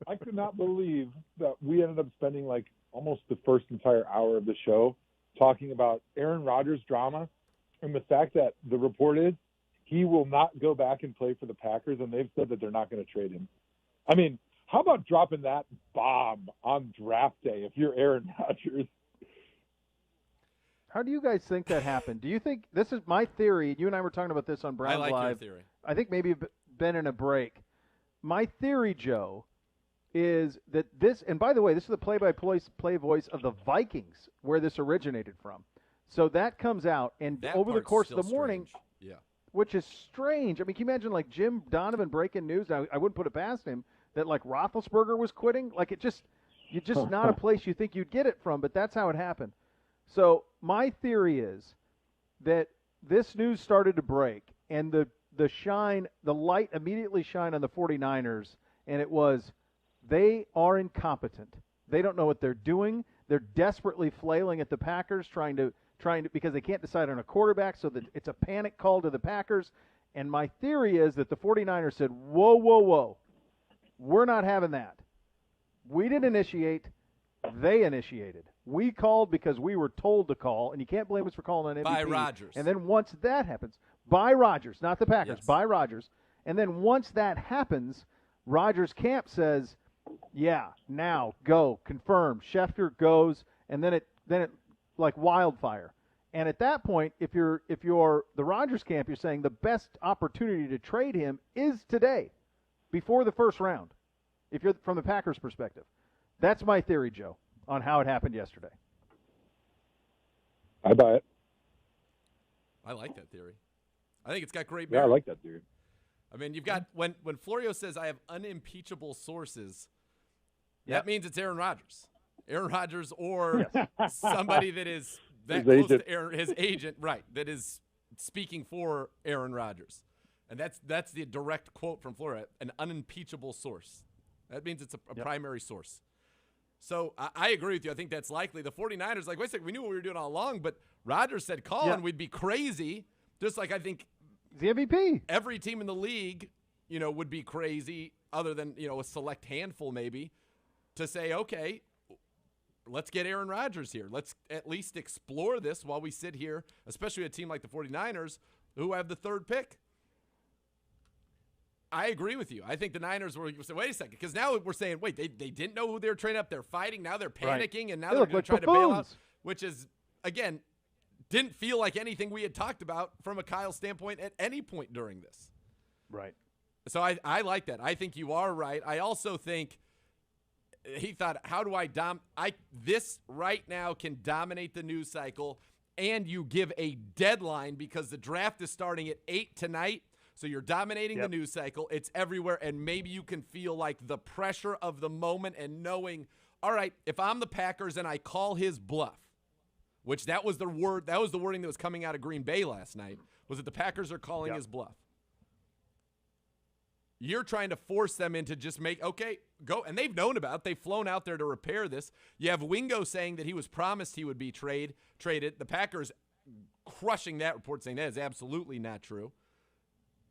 I could not believe that we ended up spending like almost the first entire hour of the show talking about Aaron Rodgers drama. And the fact that the report is he will not go back and play for the Packers, and they've said that they're not going to trade him. I mean, how about dropping that bomb on draft day if you're Aaron Rodgers? How do you guys think that happened? Do you think – this is my theory. You and I were talking about this on Browns I like Live. your theory. I think maybe been in a break. My theory, Joe, is that this – and by the way, this is the play-by-play voice of the Vikings where this originated from. So that comes out, and That over the part's course of the still morning, strange. Yeah. which is strange. I mean, can you imagine like Jim Donovan breaking news? Now, I wouldn't put it past him that like Roethlisberger was quitting. Like you're just not a place you think you'd get it from, but that's how it happened. So my theory is that this news started to break, and the light immediately shined on the 49ers, and it was they are incompetent. They don't know what they're doing. They're desperately flailing at the Packers, trying to because they can't decide on a quarterback, so that it's a panic call to the Packers. And my theory is that the 49ers said, whoa, whoa, whoa, we're not having that. We didn't initiate. They initiated. We called because we were told to call, and you can't blame us for calling on MVP. By Rodgers. And then once that happens, by Rodgers, not the Packers, Yes. by Rodgers. And then once that happens, Rodgers' camp says, yeah, now go, confirm. Schefter goes, and then it like wildfire. And at that point, if you're the Rodgers camp, you're saying the best opportunity to trade him is today, before the first round. If you're from the Packers' perspective, that's my theory, Joe, on how it happened yesterday. I buy it. I like that theory. I think it's got great Yeah, I merit. like that theory. I mean, you've got when Florio says I have unimpeachable sources, Yep. that means it's Aaron Rodgers. Aaron Rodgers or somebody that is that His close agent. to Aaron, his agent, right, that is speaking for Aaron Rodgers. And that's the direct quote from Florio, an unimpeachable source. That means it's a primary source. So I agree with you. I think that's likely. The 49ers, like, wait a second, we knew what we were doing all along, but Rodgers said call and we'd be crazy. Just like I think The MVP. every team in the league, would be crazy other than, a select handful maybe to say, okay, let's get Aaron Rodgers here. Let's at least explore this while we sit here, especially a team like the 49ers who have the third pick. I agree with you. I think the Niners were saying, wait a second, because now we're saying, wait, they didn't know who they were trading up. They're fighting. Now they're panicking, and now They they're look going like to try to bail out, buffoons. which is, again, didn't feel like anything we had talked about from a Kyle standpoint at any point during this. Right. So I like that. I think you are right. I also think he thought, how do I this right now can dominate the news cycle, and you give a deadline because the draft is starting at 8 tonight. So you're dominating the news cycle. It's everywhere, and maybe you can feel like the pressure of the moment and knowing, all right, if I'm the Packers and I call his bluff, which that was the wording that was coming out of Green Bay last night, was that the Packers are calling his bluff. You're trying to force them into just go. And they've known about it. They've flown out there to repair this. You have Wingo saying that he was promised he would be traded. The Packers crushing that report, saying that is absolutely not true.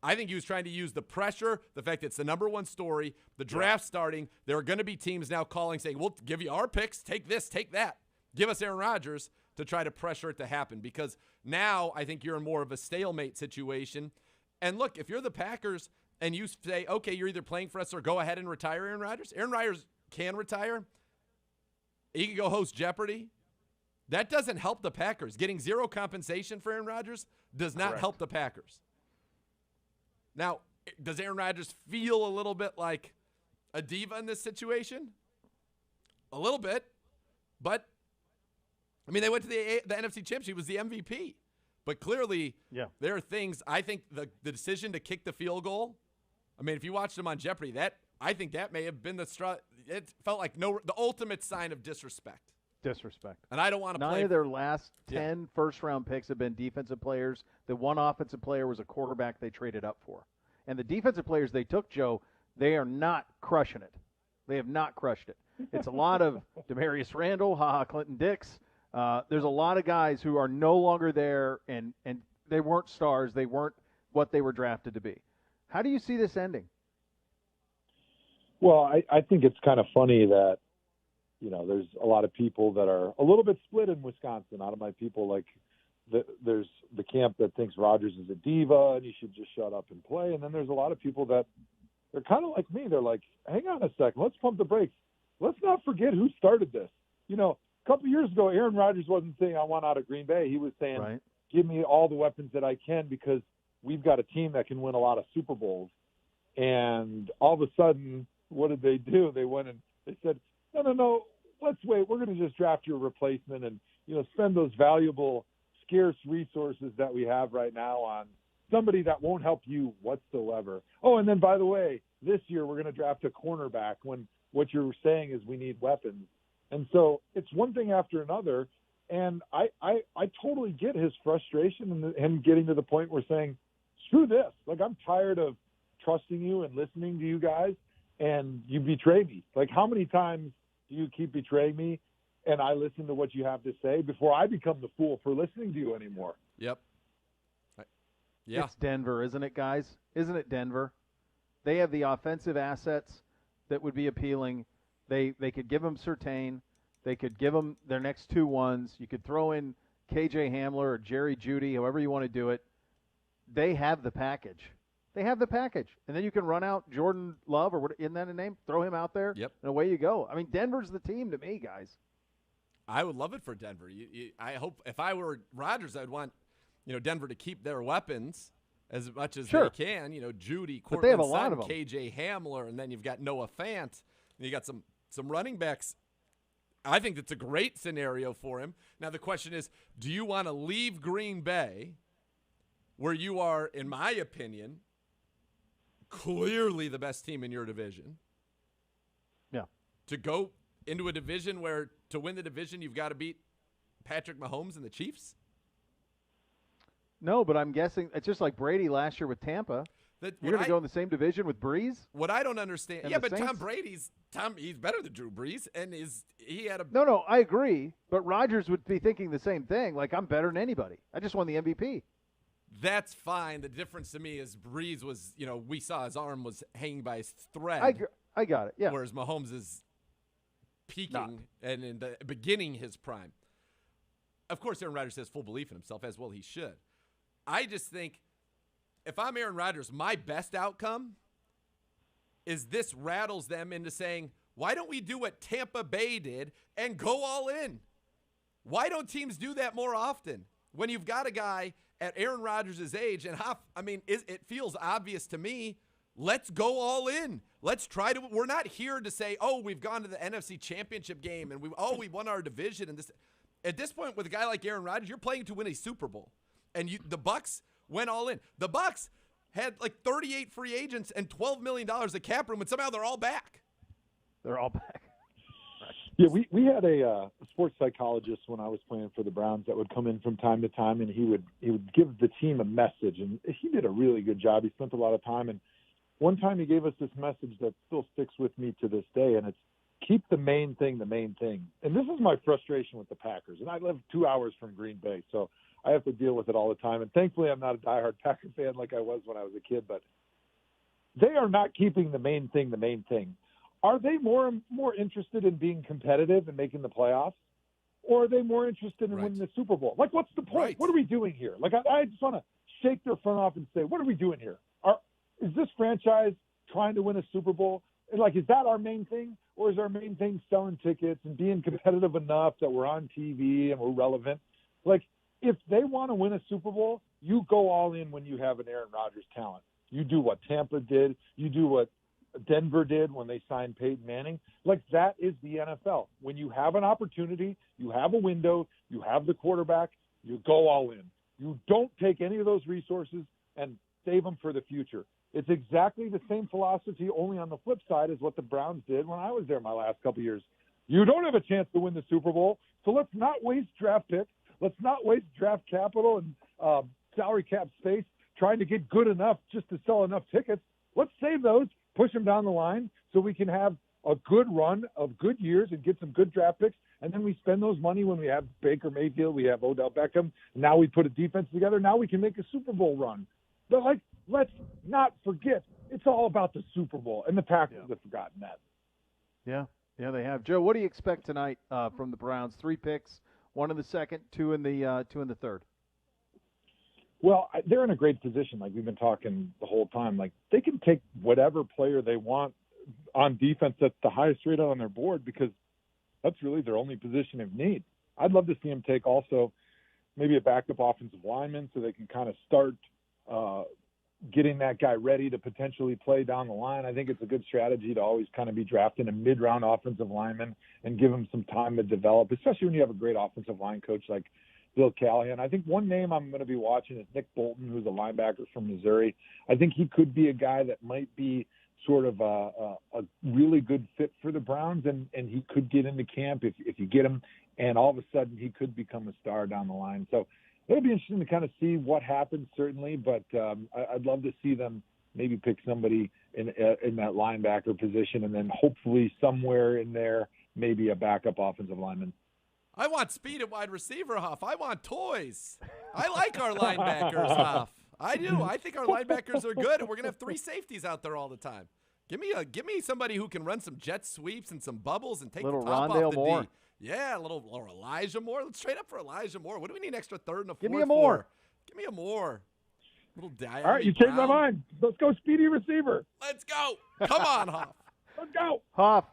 I think he was trying to use the pressure, the fact that it's the number one story, the draft starting. There are going to be teams now calling, saying, we'll give you our picks, take this, take that. Give us Aaron Rodgers to try to pressure it to happen. Because now I think you're in more of a stalemate situation. And look, if you're the Packers and you say, okay, you're either playing for us or go ahead and retire Aaron Rodgers. Aaron Rodgers can retire. He can go host Jeopardy. That doesn't help the Packers. Getting zero compensation for Aaron Rodgers does not help the Packers. Now, does Aaron Rodgers feel a little bit like a diva in this situation? A little bit. But, I mean, they went to the NFC Championship. He was the MVP. But clearly, there are things. I think the decision to kick the field goal, I mean, if you watched him on Jeopardy, I think that may have been it felt like the ultimate sign of disrespect. And I don't want to play. Nine of their last 10 first-round picks have been defensive players. The one offensive player was a quarterback they traded up for. And the defensive players they took, Joe, they are not crushing it. They have not crushed it. It's a lot of Demarius Randall, Clinton Dix. There's a lot of guys who are no longer there, and they weren't stars. They weren't what they were drafted to be. How do you see this ending? Well, I think it's kind of funny that, there's a lot of people that are a little bit split in Wisconsin. Out of my people, like, there's the camp that thinks Rodgers is a diva and he should just shut up and play. And then there's a lot of people that they're kind of like me. They're like, hang on a second, let's pump the brakes. Let's not forget who started this. A couple of years ago, Aaron Rodgers wasn't saying I want out of Green Bay. He was saying, give me all the weapons that I can because we've got a team that can win a lot of Super Bowls. And all of a sudden, what did they do? They went and they said, no, let's wait. We're going to just draft your replacement and, spend those valuable, scarce resources that we have right now on somebody that won't help you whatsoever. Oh, and then, by the way, this year we're going to draft a cornerback when what you're saying is we need weapons. And so it's one thing after another. And I totally get his frustration and him getting to the point where saying, screw this. Like, I'm tired of trusting you and listening to you guys, and you betray me. Like, how many times do you keep betraying me and I listen to what you have to say before I become the fool for listening to you anymore? Yep. It's Denver, isn't it, guys? Isn't it Denver? They have the offensive assets that would be appealing. They could give them Surtain. They could give them their next 2 ones. You could throw in KJ Hamler or Jerry Jeudy, however you want to do it. They have the package. They have the package. And then you can run out Jordan Love, or what, isn't that a name? Throw him out there, and away you go. I mean, Denver's the team to me, guys. I would love it for Denver. I hope if I were Rodgers, I'd want Denver to keep their weapons as much as they can. Jeudy, Cortland Sutton, KJ Hamler, and then you've got Noah Fant. And you got some running backs. I think that's a great scenario for him. Now the question is, do you want to leave Green Bay, where you are, in my opinion, clearly the best team in your division? Yeah. To go into a division where to win the division you've got to beat Patrick Mahomes and the Chiefs? No, but I'm guessing it's just like Brady last year with Tampa. You're going to go in the same division with Breeze? What I don't understand. Yeah, but Tom Brady's he's better than Drew Brees, and he had a No, I agree. But Rodgers would be thinking the same thing. Like, I'm better than anybody. I just won the MVP. That's fine. The difference to me is Breeze was, we saw his arm was hanging by his thread. I got it. Yeah. Whereas Mahomes is peaking and in the beginning his prime. Of course, Aaron Rodgers has full belief in himself, as well he should. I just think, if I'm Aaron Rodgers, my best outcome is this rattles them into saying, why don't we do what Tampa Bay did and go all in? Why don't teams do that more often? When you've got a guy at Aaron Rodgers' age, and it feels obvious to me, let's go all in. Let's try to – we're not here to say, we've gone to the NFC Championship game and we won our division. And this. At this point, with a guy like Aaron Rodgers, you're playing to win a Super Bowl. And the Bucs went all in. The Bucs had like 38 free agents and $12 million of cap room, and somehow they're all back. They're all back. Yeah, we had a sports psychologist when I was playing for the Browns that would come in from time to time, and he would give the team a message, and he did a really good job. He spent a lot of time, and one time he gave us this message that still sticks with me to this day, and it's keep the main thing the main thing. And this is my frustration with the Packers, and I live 2 hours from Green Bay, so I have to deal with it all the time. And thankfully, I'm not a diehard Packer fan like I was when I was a kid, but they are not keeping the main thing the main thing. Are they more interested in being competitive and making the playoffs, or are they more interested in winning the Super Bowl? Like, what's the point? Right. What are we doing here? Like, I just want to shake their front off and say, what are we doing here? Is this franchise trying to win a Super Bowl? Like, is that our main thing? Or is our main thing selling tickets and being competitive enough that we're on TV and we're relevant? Like, if they want to win a Super Bowl, you go all in when you have an Aaron Rodgers talent. You do what Tampa did. You do what Denver did when they signed Peyton Manning. Like, that is the NFL. When you have an opportunity, you have a window, you have the quarterback, you go all in. You don't take any of those resources and save them for the future. It's exactly the same philosophy, only on the flip side, as what the Browns did when I was there my last couple of years. You don't have a chance to win the Super Bowl, so let's not waste draft picks. Let's not waste draft capital and salary cap space trying to get good enough just to sell enough tickets. Let's save those, push them down the line so we can have a good run of good years and get some good draft picks. And then we spend those money when we have Baker Mayfield, we have Odell Beckham. Now we put a defense together. Now we can make a Super Bowl run. But, like, let's not forget, it's all about the Super Bowl. And the Packers have forgotten that. Yeah, they have. Joe, what do you expect tonight from the Browns? 3 picks, 1 in the second, 2 in the third. Well, they're in a great position, like we've been talking the whole time. Like, they can take whatever player they want on defense that's the highest rated on their board, because that's really their only position of need. I'd love to see them take also maybe a backup offensive lineman so they can kind of start getting that guy ready to potentially play down the line. I think it's a good strategy to always kind of be drafting a mid-round offensive lineman and give him some time to develop, especially when you have a great offensive line coach like Bill Callahan. I think one name I'm going to be watching is Nick Bolton, who's a linebacker from Missouri. I think he could be a guy that might be sort of a really good fit for the Browns, and he could get into camp if you get him, and all of a sudden he could become a star down the line. So it'll be interesting to kind of see what happens, certainly, but I'd love to see them maybe pick somebody in that linebacker position, and then hopefully somewhere in there maybe a backup offensive lineman. I want speed at wide receiver, Huff. I want toys. I like our linebackers, Huff. I do. I think our linebackers are good, and we're gonna have 3 safeties out there all the time. Give me somebody who can run some jet sweeps and some bubbles and take the top Rondale off the Moore. D. Yeah, or Elijah Moore. Let's trade up for Elijah Moore. What do we need an extra third and a fourth? Give me a Moore. For? Give me a Moore. Little Diane. All right, you changed my mind. Let's go speedy receiver. Let's go. Come on, Huff. Let's go. Hoff,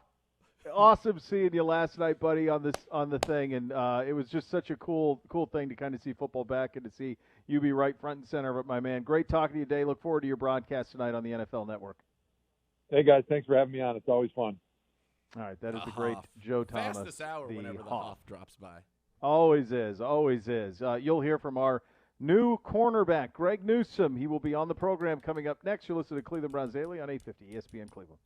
awesome seeing you last night, buddy, on the thing, and it was just such a cool thing to kind of see football back and to see you be right front and center of it, my man. Great talking to you today. Look forward to your broadcast tonight on the NFL Network. Hey, guys, thanks for having me on. It's always fun. All right, that is the great Joe Thomas. Fastest hour whenever the Hoff drops by. Always is. You'll hear from our new cornerback, Greg Newsome. He will be on the program coming up next. You'll listen to Cleveland Browns Daily on 850 ESPN Cleveland.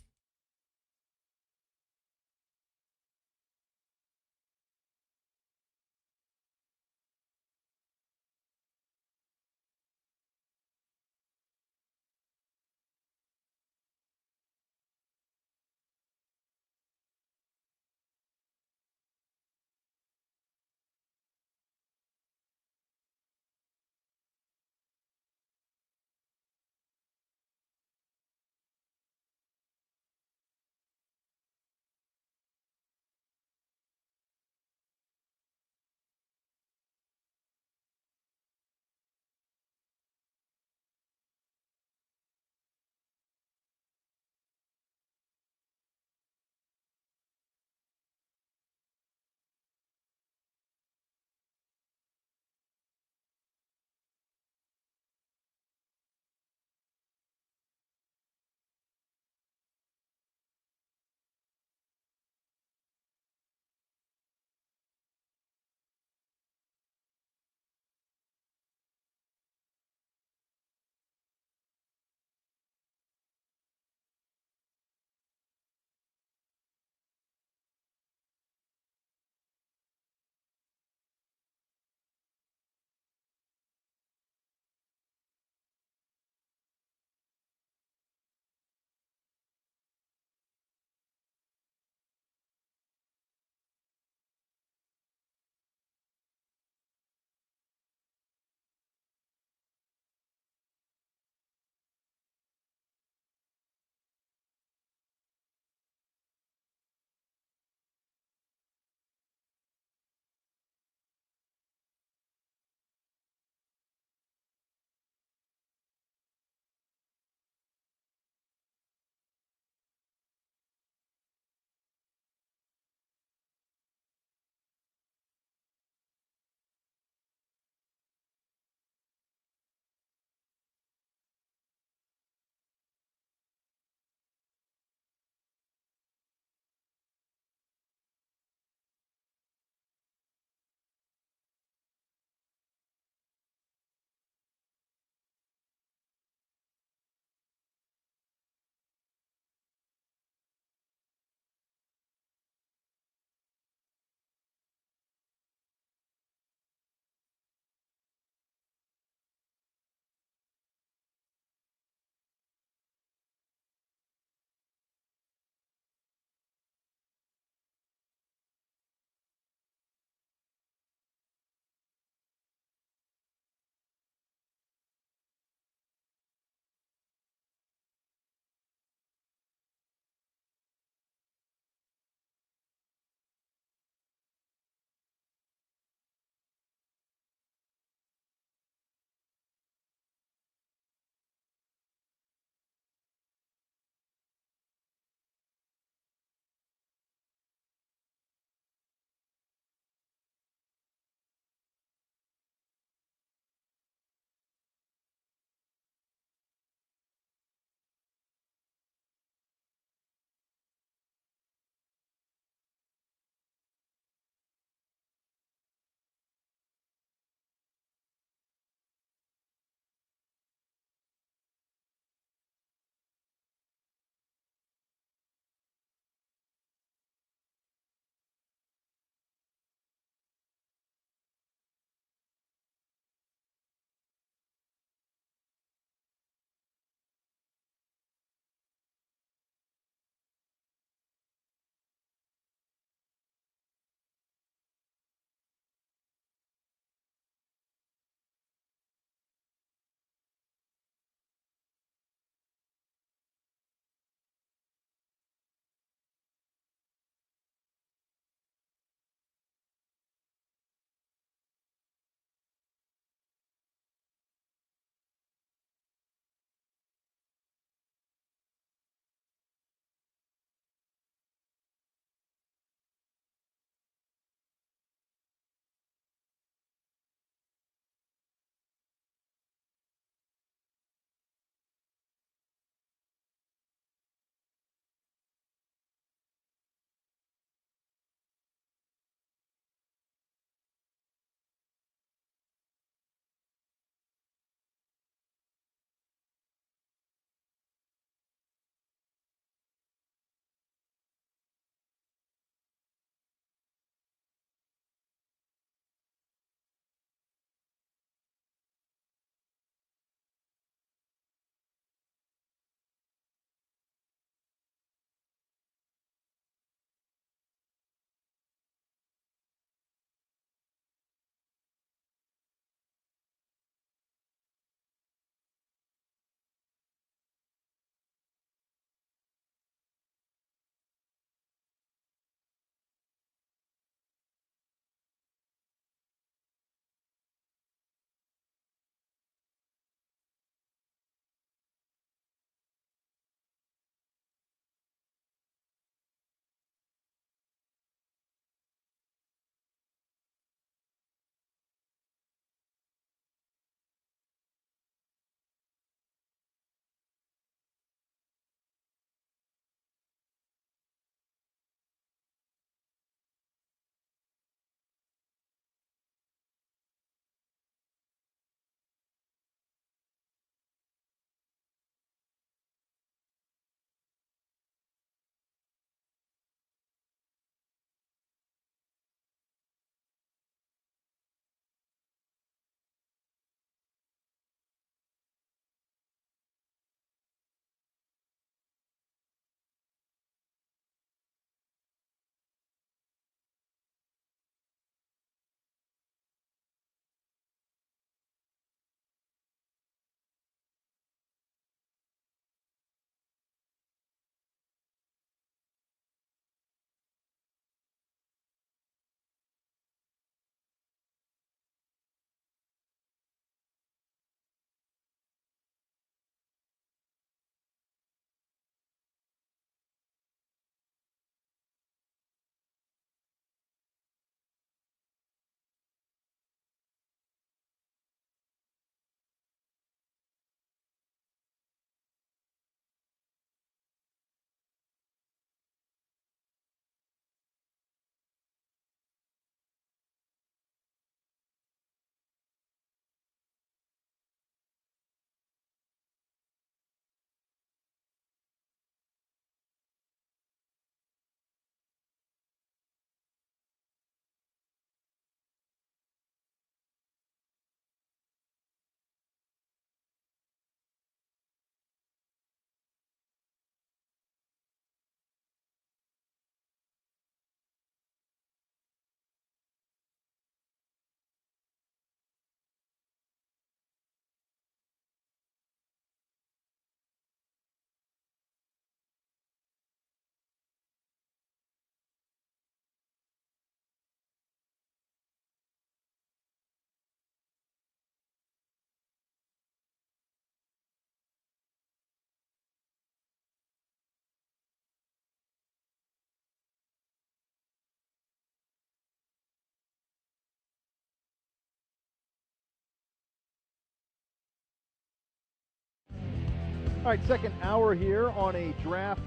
All right, second hour here on a draft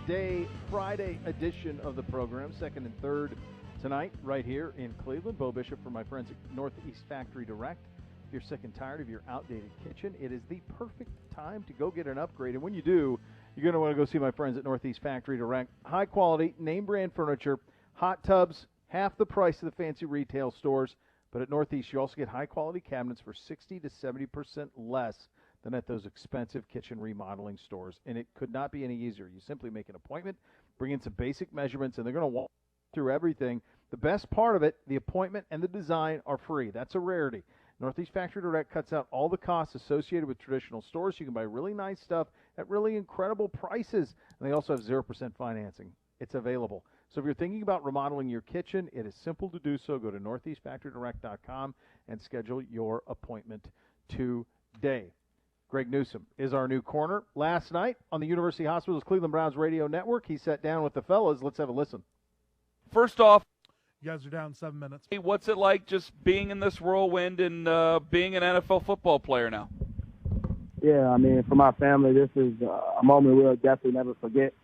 day Friday edition of the program. Second and third tonight right here in Cleveland. Beau Bishop from my friends at Northeast Factory Direct. If you're sick and tired of your outdated kitchen, it is the perfect time to go get an upgrade. And when you do, you're going to want to go see my friends at Northeast Factory Direct. High quality, name brand furniture, hot tubs, half the price of the fancy retail stores. But at Northeast, you also get high quality cabinets for 60 to 70% less than at those expensive kitchen remodeling stores. And it could not be any easier. You simply make an appointment, bring in some basic measurements, and they're going to walk through everything. The best part of it, the appointment and the design are free. That's a rarity. Northeast Factory Direct cuts out all the costs associated with traditional stores. You can buy really nice stuff at really incredible prices. And they also have 0% financing. It's available. So if you're thinking about remodeling your kitchen, it is simple to do so. Go to northeastfactorydirect.com and schedule your appointment today. Greg Newsome is our new corner. Last night on the University Hospital's Cleveland Browns radio network, he sat down with the fellas. Let's have a listen. First off, you guys are down 7 minutes. what's it like just being in this whirlwind and being an NFL football player now? Yeah, I mean, for my family, this is a moment we'll definitely never forget.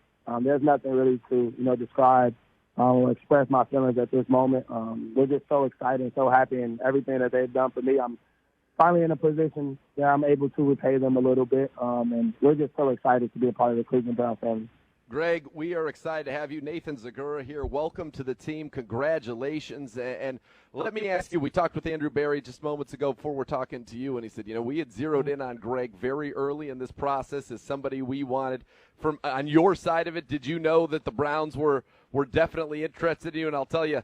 There's nothing really to, describe or express my feelings at this moment. We're just so excited and so happy, and everything that they've done for me, I'm finally in a position that I'm able to repay them a little bit, and we're just so excited to be a part of the Cleveland Browns family. Greg, we are excited to have you. Nathan Zegura here. Welcome to the team. Congratulations. And let me ask you, we talked with Andrew Berry just moments ago before we're talking to you, and he said, we had zeroed in on Greg very early in this process as somebody we wanted. From on your side of it, did you know that the Browns were definitely interested in you? And I'll tell you,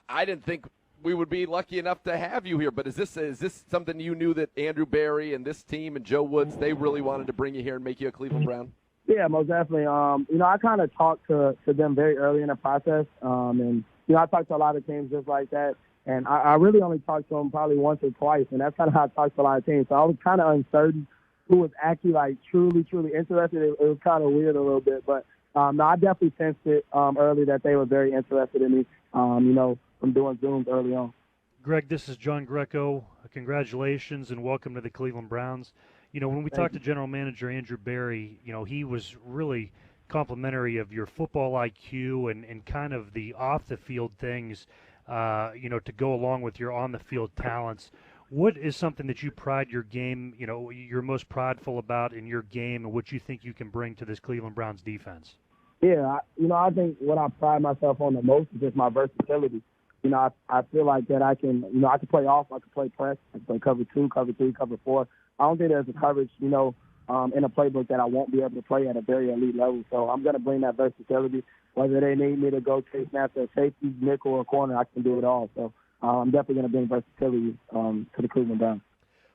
I didn't think we would be lucky enough to have you here, but is this something you knew that Andrew Berry and this team and Joe Woods, they really wanted to bring you here and make you a Cleveland Brown? Yeah, most definitely. I kind of talked to them very early in the process, and I talked to a lot of teams just like that, and I really only talked to them probably once or twice, and that's kind of how I talked to a lot of teams. So I was kind of uncertain who was actually truly interested. It was kind of weird a little bit, but no, I definitely sensed it early that they were very interested in me. From doing Zooms early on. Greg, this is John Greco. Congratulations and welcome to the Cleveland Browns. When we talked to General Manager Andrew Berry, he was really complimentary of your football IQ and kind of the off-the-field things, to go along with your on-the-field talents. What is something that you pride your game, you're most prideful about in your game and what you think you can bring to this Cleveland Browns defense? Yeah, I think what I pride myself on the most is just my versatility. I feel like that I can play off, I can play press, I can play cover 2, cover 3, cover 4. I don't think there's a coverage, in a playbook that I won't be able to play at a very elite level. So I'm going to bring that versatility. Whether they need me to go chase snaps at safety, nickel, or corner, I can do it all. So I'm definitely going to bring versatility to the Cleveland Browns.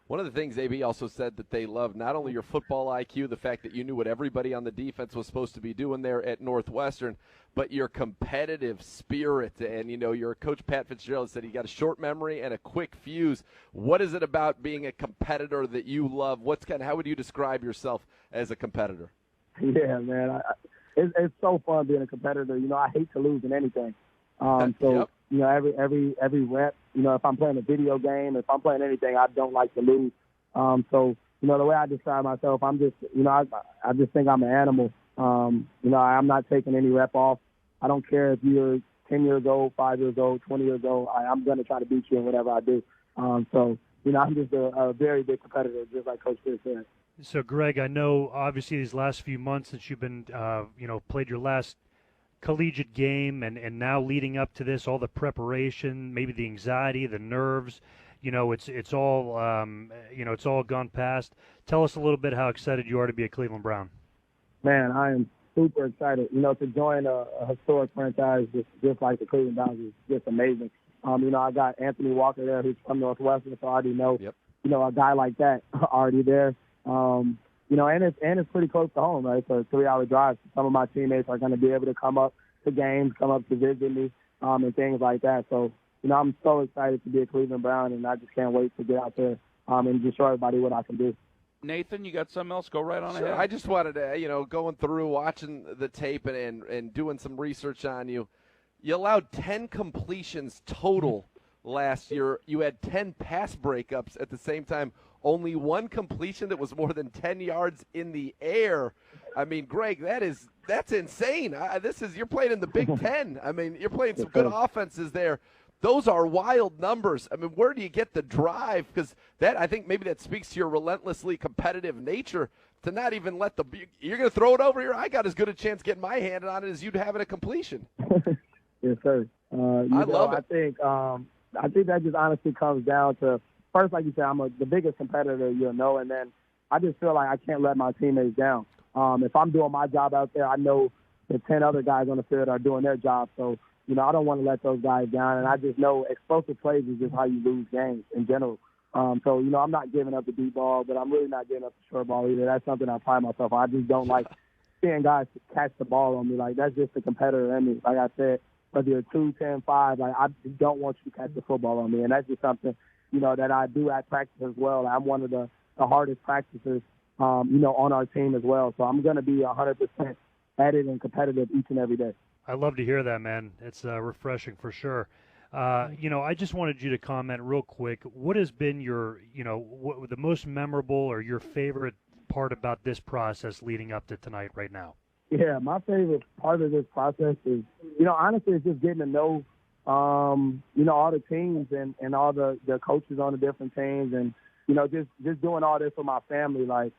One of the things AB also said that they loved, not only your football IQ, the fact that you knew what everybody on the defense was supposed to be doing there at Northwestern, but your competitive spirit. And, your coach Pat Fitzgerald said you got a short memory and a quick fuse. What is it about being a competitor that you love? How would you describe yourself as a competitor? Yeah, man, it's so fun being a competitor. I hate to lose in anything. Yep. Every rep, if I'm playing a video game, if I'm playing anything, I don't like to lose. The way I describe myself, I'm just, I just think I'm an animal. I'm not taking any rep off. I don't care if you're 10 years old, 5 years old, 20 years old. I'm going to try to beat you in whatever I do. I'm just a very big competitor, just like Coach Pierce said. So, Greg, I know obviously these last few months since you've been, played your last collegiate game and now leading up to this, all the preparation, maybe the anxiety, the nerves, it's all it's all gone past. Tell us a little bit how excited you are to be a Cleveland Brown. Man, I am super excited. To join a historic franchise just like the Cleveland Browns is just amazing. I got Anthony Walker there who's from Northwestern, so I already know, a guy like that already there. And it's pretty close to home, right? So it's a 3-hour drive. Some of my teammates are going to be able to come up to games, come up to visit me, and things like that. So, I'm so excited to be a Cleveland Brown, and I just can't wait to get out there and just show everybody what I can do. Nathan, you got something else? Go right on ahead. I just wanted to, going through, watching the tape and doing some research on you, you allowed 10 completions total last year. You had 10 pass breakups at the same time. Only one completion that was more than 10 yards in the air. I mean, Greg, that's insane. You're playing in the Big Ten. I mean, you're playing some good offenses there. Those are wild numbers. I mean, where do you get the drive? Because I think maybe that speaks to your relentlessly competitive nature to not even let you're going to throw it over here. I got as good a chance getting my hand on it as you'd have in a completion. Yes, sir. I love it. I think that just honestly comes down to, first, like you said, I'm the biggest competitor you'll know, and then I just feel like I can't let my teammates down. If I'm doing my job out there, I know the 10 other guys on the field are doing their job. So, I don't want to let those guys down, and I just know explosive plays is just how you lose games in general. So, I'm not giving up the deep ball, but I'm really not giving up the short ball either. That's something I pride myself on. I just don't like seeing guys catch the ball on me. Like, that's just the competitor in me. Like I said, whether you're 2, 10, 5, like, I just don't want you to catch the football on me. And that's just something, that I do at practice as well. I'm one of the hardest practicers, on our team as well. So I'm going to be 100% at it and competitive each and every day. I love to hear that, man. It's refreshing for sure. I just wanted you to comment real quick. What has been your, the most memorable or your favorite part about this process leading up to tonight right now? Yeah, my favorite part of this process is, honestly, it's just getting to know, all the teams and all the coaches on the different teams and, just doing all this for my family. Like,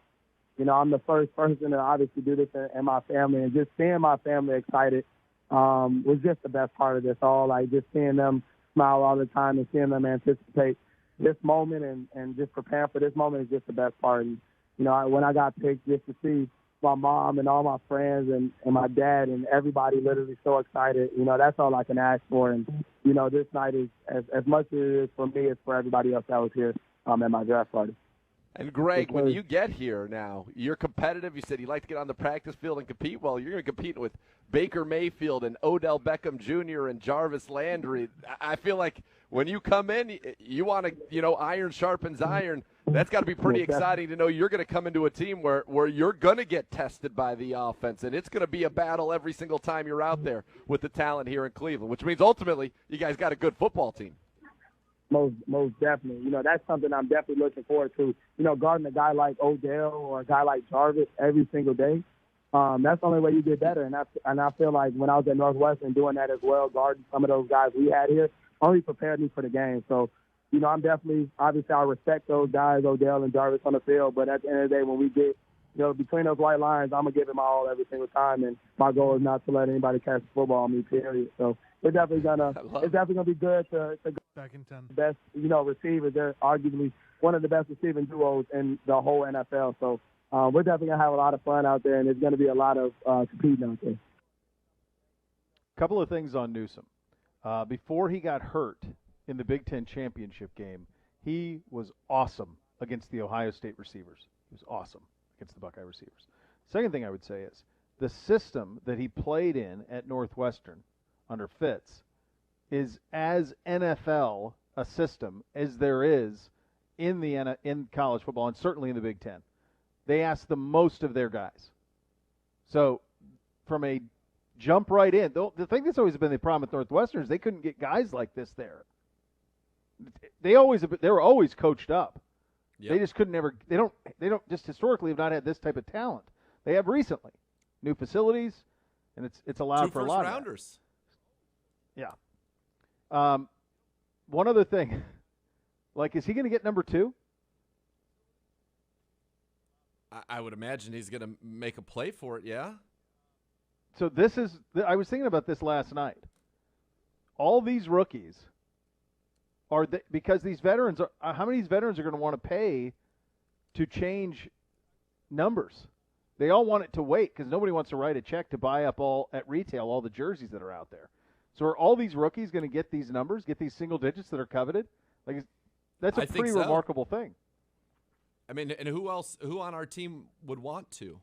I'm the first person to obviously do this in my family, and just seeing my family excited was just the best part of this all. Like, just seeing them smile all the time and seeing them anticipate this moment and just preparing for this moment is just the best part. And, when I got picked, just to see my mom and all my friends and my dad and everybody literally so excited, that's all I can ask for. And, this night is as much as it is for me as for everybody else that was here at my draft party. And, Greg, when you get here now, you're competitive. You said you like to get on the practice field and compete. Well, you're going to compete with Baker Mayfield and Odell Beckham Jr. and Jarvis Landry. I feel like when you come in, you want to, iron sharpens iron. That's got to be pretty exciting to know you're going to come into a team where you're going to get tested by the offense, and it's going to be a battle every single time you're out there with the talent here in Cleveland, which means ultimately you guys got a good football team. Most definitely. That's something I'm definitely looking forward to. Guarding a guy like Odell or a guy like Jarvis every single day, that's the only way you get better. And I feel like when I was at Northwestern doing that as well, guarding some of those guys we had here, only prepared me for the game. So, I'm definitely, obviously I respect those guys, Odell and Jarvis on the field, but at the end of the day, when we get, between those white lines, I'm going to give it my all every single time, and my goal is not to let anybody catch the football on me, period. So we're definitely it's definitely going to be good to go back in 10. Best, receivers. They're arguably one of the best receiving duos in the whole NFL. So we're definitely going to have a lot of fun out there, and there's going to be a lot of competing out there. A couple of things on Newsome. Before he got hurt in the Big Ten championship game, he was awesome against the Ohio State receivers. He was awesome against the Buckeye receivers. Second thing I would say is the system that he played in at Northwestern under Fitz is as NFL a system as there is in college football, and certainly in the Big Ten. They ask the most of their guys. So from a jump right in, the thing that's always been the problem with Northwestern is they couldn't get guys like this there. They were always coached up. Yep. They just couldn't ever. They don't just historically have not had this type of talent. They have recently, new facilities, and it's allowed for a lot of rounders. Yeah. One other thing, like, is he going to get number 2? I would imagine he's going to make a play for it. Yeah. So I was thinking about this last night. All these rookies because these veterans how many of these veterans are going to want to pay to change numbers? They all want it to wait because nobody wants to write a check to buy up at retail all the jerseys that are out there. So are all these rookies going to get these numbers, get these single digits that are coveted? Like, that's a pretty remarkable thing. I mean, and who on our team would want to?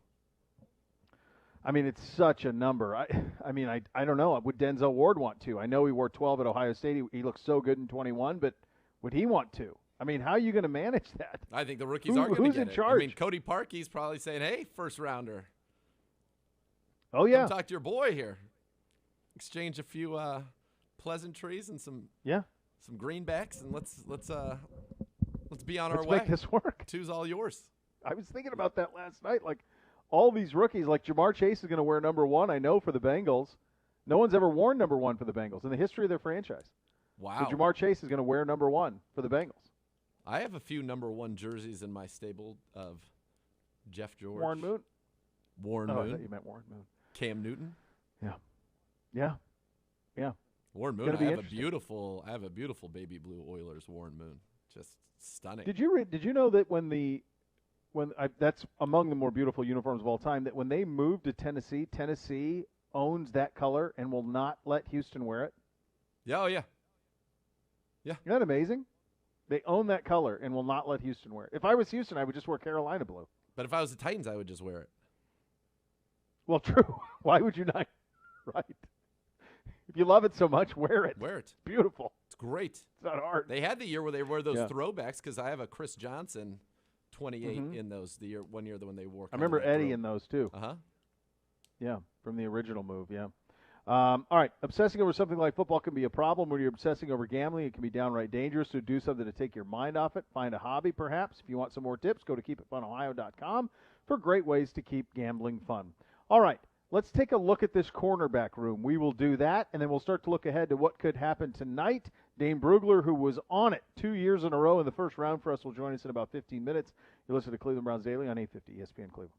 I mean, it's such a number. I don't know. Would Denzel Ward want to? I know he wore 12 at Ohio State. He looked so good in 21, but would he want to? I mean, how are you going to manage that? I think the rookies are going to get it. Who's in charge? I mean, Cody Parkey's probably saying, hey, first rounder. Oh, yeah. Come talk to your boy here. Exchange a few pleasantries and some some greenbacks, and let's be on Let's our way. make this work. Two's all yours. I was thinking about that last night. Like, all these rookies, like Jamar Chase is going to wear number 1, I know, for the Bengals. No one's ever worn number 1 for the Bengals in the history of their franchise. Wow. So Jamar Chase is going to wear number 1 for the Bengals. I have a few number 1 jerseys in my stable of Jeff George. Warren Moon? Warren I Moon. thought you meant Warren Moon. Cam Newton. Yeah. Warren Moon. Gonna be I have interesting. a beautiful baby blue Oilers Warren Moon. Just stunning. Did you know that that's among the more beautiful uniforms of all time, that when they moved to Tennessee, Tennessee owns that color and will not let Houston wear it? Yeah, oh yeah. Isn't that amazing? They own that color and will not let Houston wear it. If I was Houston, I would just wear Carolina blue. But if I was the Titans, I would just wear it. Well, true. Why would you not? Right. If you love it so much, wear it. Wear it. It's beautiful. It's great. It's not hard. They had the year where they wore those Yeah. throwbacks because I have a Chris Johnson 28 in those. One year when they wore. I remember Eddie in those too. Uh huh. Yeah, from the original move, yeah. All right, obsessing over something like football can be a problem. When you're obsessing over gambling, it can be downright dangerous, so do something to take your mind off it. Find a hobby, perhaps. If you want some more tips, go to keepitfunohio.com for great ways to keep gambling fun. All right, let's take a look at this cornerback room. We will do that, and then we'll start to look ahead to what could happen tonight. Dane Brugler, who was on it 2 years in a row in the first round for us, will join us in about 15 minutes. You listen to Cleveland Browns Daily on 850 ESPN Cleveland.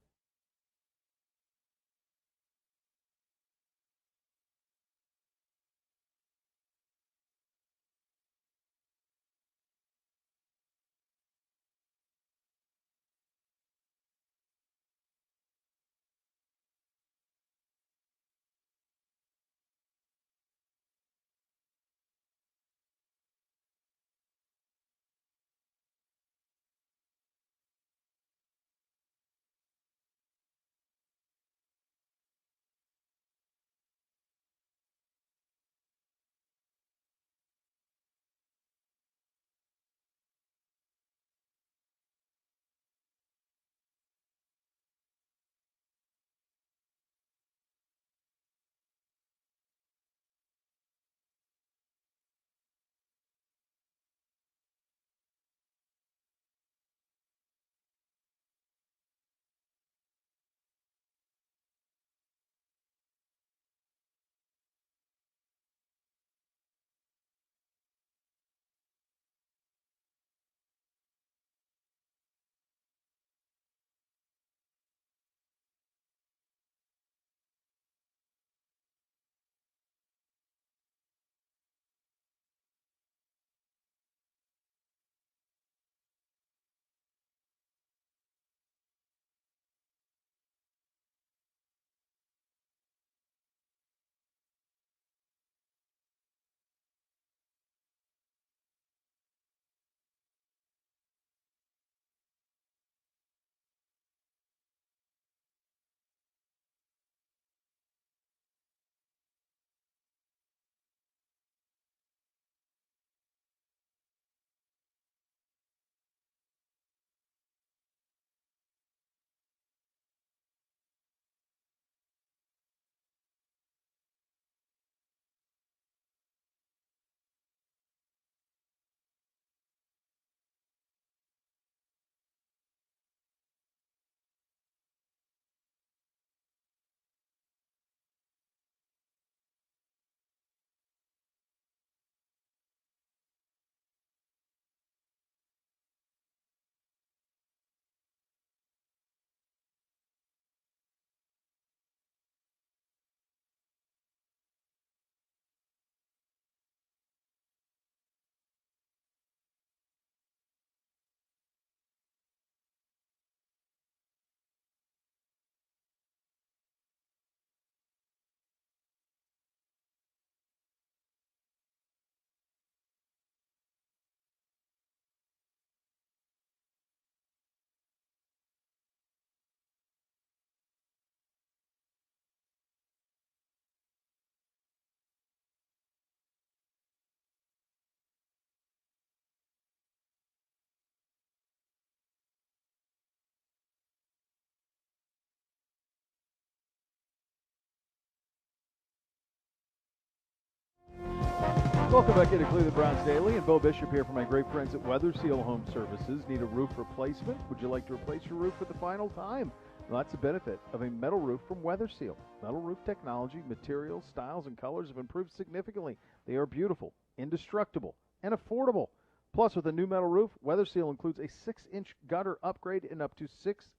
Welcome back into Cleveland Browns Daily, and Beau Bishop here for my great friends at Weather Seal Home Services. Need a roof replacement? Would you like to replace your roof for the final time? Well, that's the benefit of a metal roof from Weather Seal. Metal roof technology, materials, styles, and colors have improved significantly. They are beautiful, indestructible, and affordable. Plus, with a new metal roof, Weather Seal includes a 6-inch gutter upgrade and up to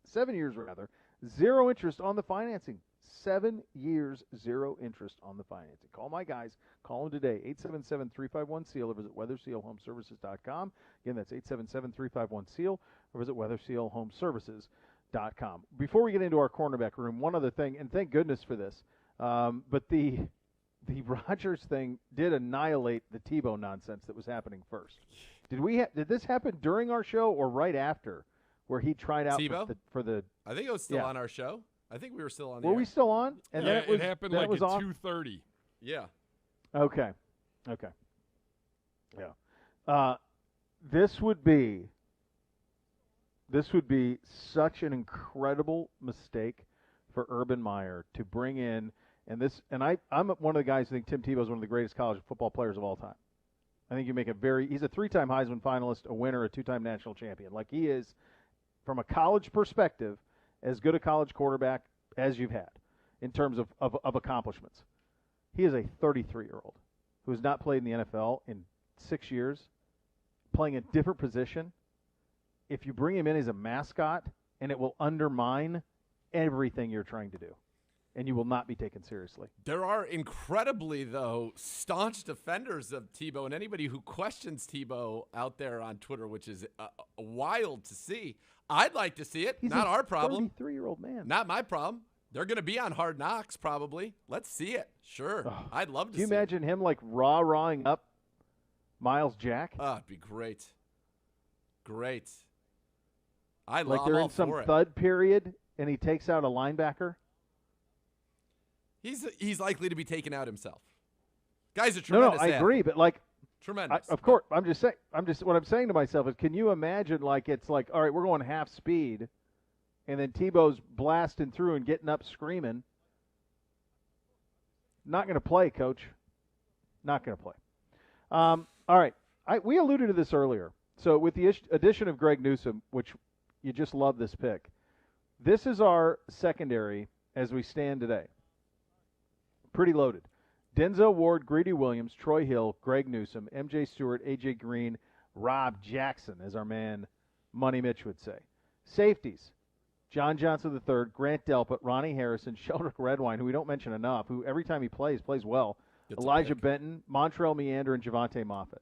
7 years, zero interest on the financing. 7 years, zero interest on the financing. Call my guys. Call them today, 877-351-SEAL, or visit WeatherSealHomeservices.com. Again, that's 877-351-SEAL, or visit WeatherSealHomeservices.com. Before we get into our cornerback room, one other thing, and thank goodness for this, but the Rodgers thing did annihilate the Tebow nonsense that was happening first. Did this happen during our show or right after, where he tried out for the I think it was still on our show. I think we were still on the Were air. we still on? And yeah, then it happened like at 2:30. Yeah. Okay. Yeah. This would be such an incredible mistake for Urban Meyer to bring in, I'm one of the guys who think Tim Tebow is one of the greatest college football players of all time. I think you make he's a 3-time Heisman finalist, a winner, a 2-time national champion. Like, he is, from a college perspective, as good a college quarterback as you've had in terms of accomplishments. He is a 33-year-old who has not played in the NFL in 6 years, playing a different position. If you bring him in as a mascot, and it will undermine everything you're trying to do, and you will not be taken seriously. There are incredibly, though, staunch defenders of Tebow, and anybody who questions Tebow out there on Twitter, which is wild to see. I'd like to see it. He's not our problem. 33-year-old man. Not my problem. They're going to be on Hard Knocks probably. Let's see it. Sure. I'd love to see it. Do you imagine him like rawing up Miles Jack? It'd be great. Great. I'm like they're all in some for it. thud period and he takes out a linebacker? He's likely to be taken out himself. Guy's a tremendous No, I agree, but like tremendous. Of course, I'm just saying. What I'm saying to myself is, can you imagine? Like, it's like, all right, we're going half speed, and then Tebow's blasting through and getting up screaming. Not going to play, Coach. Not going to play. All right, we alluded to this earlier. So with the addition of Greg Newsome, which you just love this pick, this is our secondary as we stand today. Pretty loaded. Denzel Ward, Greedy Williams, Troy Hill, Greg Newsome, M.J. Stewart, A.J. Green, Rob Jackson, as our man Money Mitch would say. Safeties, John Johnson III, Grant Delpit, Ronnie Harrison, Sheldrick Redwine, who we don't mention enough, who every time he plays well, Elijah Benton, Montrell Meander, and Javante Moffett.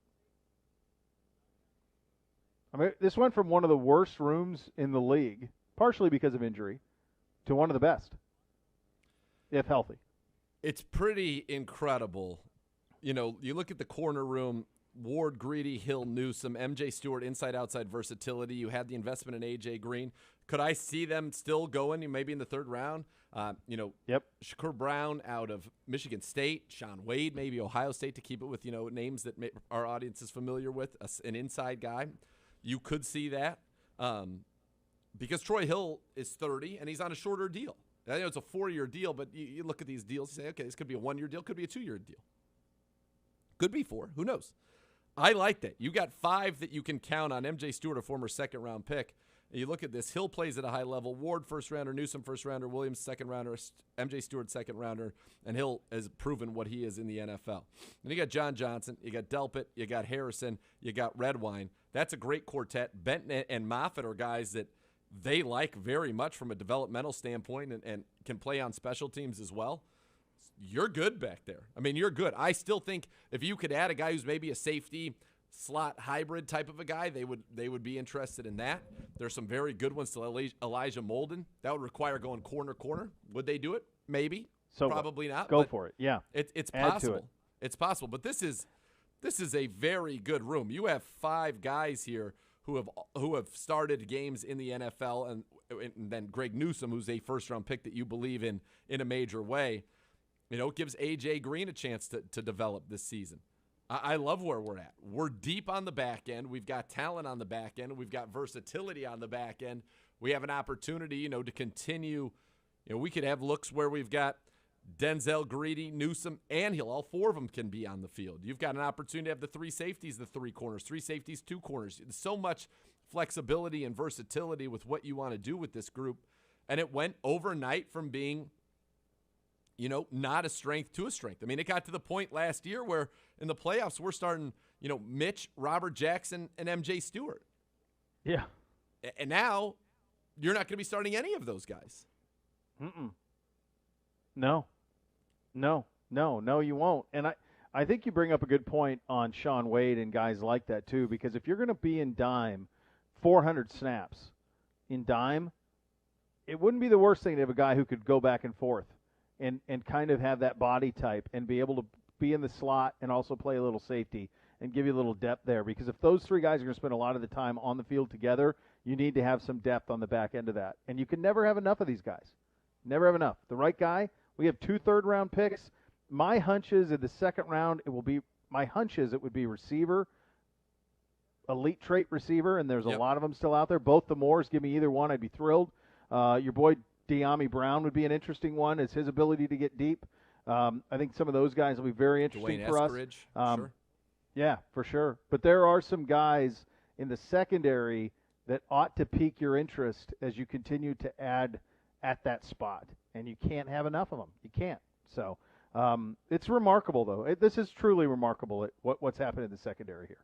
I mean, this went from one of the worst rooms in the league, partially because of injury, to one of the best, if healthy. It's pretty incredible. You know, you look at the corner room, Ward, Greedy, Hill, Newsome, M.J. Stewart, inside-outside versatility. You had the investment in A.J. Green. Could I see them still going maybe in the third round? Yep. Shakur Brown out of Michigan State, Sean Wade, maybe Ohio State, to keep it with, names that our audience is familiar with, an inside guy. You could see that because Troy Hill is 30, and he's on a shorter deal. I know it's a 4-year deal, but you look at these deals, you say, okay, this could be a 1-year deal, could be a 2-year deal. Could be 4, who knows? I like that. You got 5 that you can count on. M.J. Stewart, a former second-round pick. And you look at this, Hill plays at a high level. Ward, first-rounder. Newsome, first-rounder. Williams, second-rounder. M.J. Stewart, second-rounder. And Hill has proven what he is in the NFL. And you got John Johnson. You got Delpit. You got Harrison. You got Redwine. That's a great quartet. Benton and Moffett are guys that they like very much from a developmental standpoint and can play on special teams as well. You're good back there. I mean, you're good. I still think if you could add a guy who's maybe a safety slot hybrid type of a guy, they would be interested in that. There's some very good ones to Elijah Molden. That would require going corner. Would they do it? Maybe. So probably not. Go for it. Yeah. It's Add possible. to it. It's possible. But this is a very good room. You have 5 guys here who have started games in the NFL, and then Greg Newsome, who's a first-round pick that you believe in a major way. It gives A.J. Green a chance to develop this season. I love where we're at. We're deep on the back end. We've got talent on the back end. We've got versatility on the back end. We have an opportunity, to continue. We could have looks where we've got Denzel, Greedy, Newsome, and Hill. All four of them can be on the field. You've got an opportunity to have the three safeties, the three corners, three safeties, two corners. So much flexibility and versatility with what you want to do with this group. And it went overnight from being, not a strength to a strength. I mean, it got to the point last year where in the playoffs we're starting, Mitch, Robert Jackson, and MJ Stewart. Yeah. And now you're not going to be starting any of those guys. No, you won't. And I think you bring up a good point on Shaun Wade and guys like that too, because if you're going to be in dime 400 snaps in dime, it wouldn't be the worst thing to have a guy who could go back and forth and kind of have that body type and be able to be in the slot and also play a little safety and give you a little depth there. Because if those three guys are going to spend a lot of the time on the field together, you need to have some depth on the back end of that. And you can never have enough of these guys. Never have enough. The right guy, we have 2 third-round picks. My hunches in the second round, it would be receiver, elite trait receiver, and there's a lot of them still out there. Both the Moores, give me either one, I'd be thrilled. Your boy De'Ami Brown would be an interesting one. It's his ability to get deep. I think some of those guys will be very interesting for us. Sure. Yeah, for sure. But there are some guys in the secondary that ought to pique your interest as you continue to add at that spot, and you can't have enough of them. You can't. So it's remarkable, though. This is truly remarkable what's happened in the secondary here.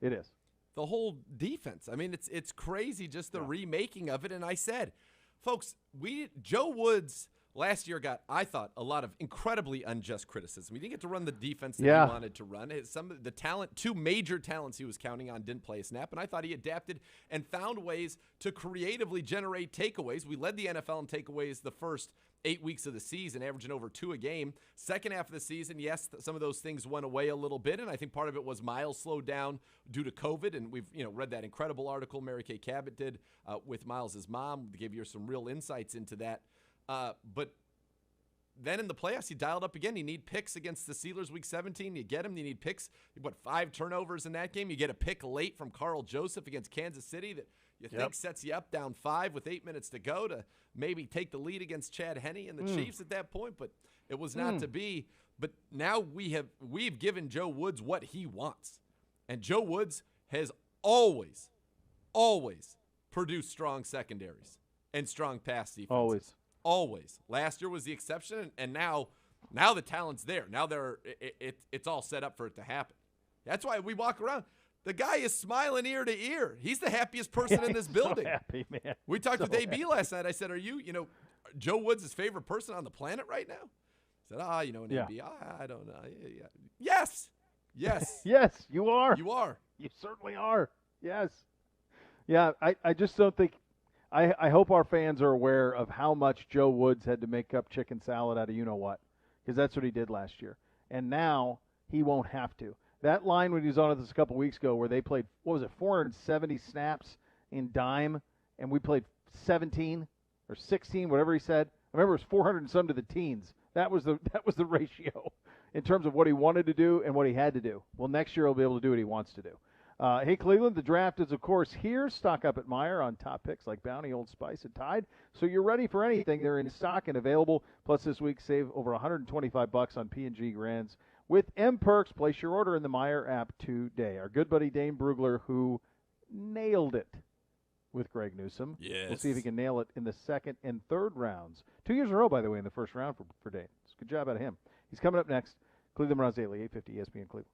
It is. The whole defense. I mean, it's crazy just the remaking of it. And I said, folks, Joe Woods last year got, I thought, a lot of incredibly unjust criticism. He didn't get to run the defense that he wanted to run. Some of the talent, 2 major talents he was counting on didn't play a snap, and I thought he adapted and found ways to creatively generate takeaways. We led the NFL in takeaways the first 8 weeks of the season, averaging over 2 a game. Second half of the season, yes, some of those things went away a little bit, and I think part of it was Miles slowed down due to COVID, and we've read that incredible article Mary Kay Cabot did with Miles' mom. They gave you some real insights into that. But then in the playoffs, he dialed up again. You need picks against the Steelers week 17. You get him. You need picks. 5 turnovers in that game. You get a pick late from Carl Joseph against Kansas City that you think sets you up down 5 with 8 minutes to go to maybe take the lead against Chad Henne and the Chiefs at that point. But it was not to be. But now we've given Joe Woods what he wants. And Joe Woods has always produced strong secondaries and strong pass defenses. Always. Last year was the exception, and now the talent's there. Now it's all set up for it to happen. That's why we walk around. The guy is smiling ear to ear. He's the happiest person in this building. So happy, man. We talked with AB last night. I said, "Are you, Joe Woods' favorite person on the planet right now?" He said, and AB, I don't know. Yeah. Yes. Yes, you are. You are. You certainly are. Yes. Yeah, I just don't think. I hope our fans are aware of how much Joe Woods had to make up chicken salad out of you-know-what, because that's what he did last year. And now he won't have to. That line when he was on with us a couple weeks ago where they played, 470 snaps in dime, and we played 17 or 16, whatever he said. I remember it was 400 and some to the teens. That was the ratio in terms of what he wanted to do and what he had to do. Well, next year he'll be able to do what he wants to do. Hey, Cleveland, the draft is, of course, here. Stock up at Meijer on top picks like Bounty, Old Spice, and Tide. So you're ready for anything. They're in stock and available. Plus, this week, save over $125 on P&G Grands. With M-Perks, place your order in the Meijer app today. Our good buddy Dane Brugler, who nailed it with Greg Newsome. Yes. We'll see if he can nail it in the second and third rounds. 2 years in a row, by the way, in the first round for Dane. It's a good job out of him. He's coming up next. Cleveland Browns Daily, 850 ESPN Cleveland.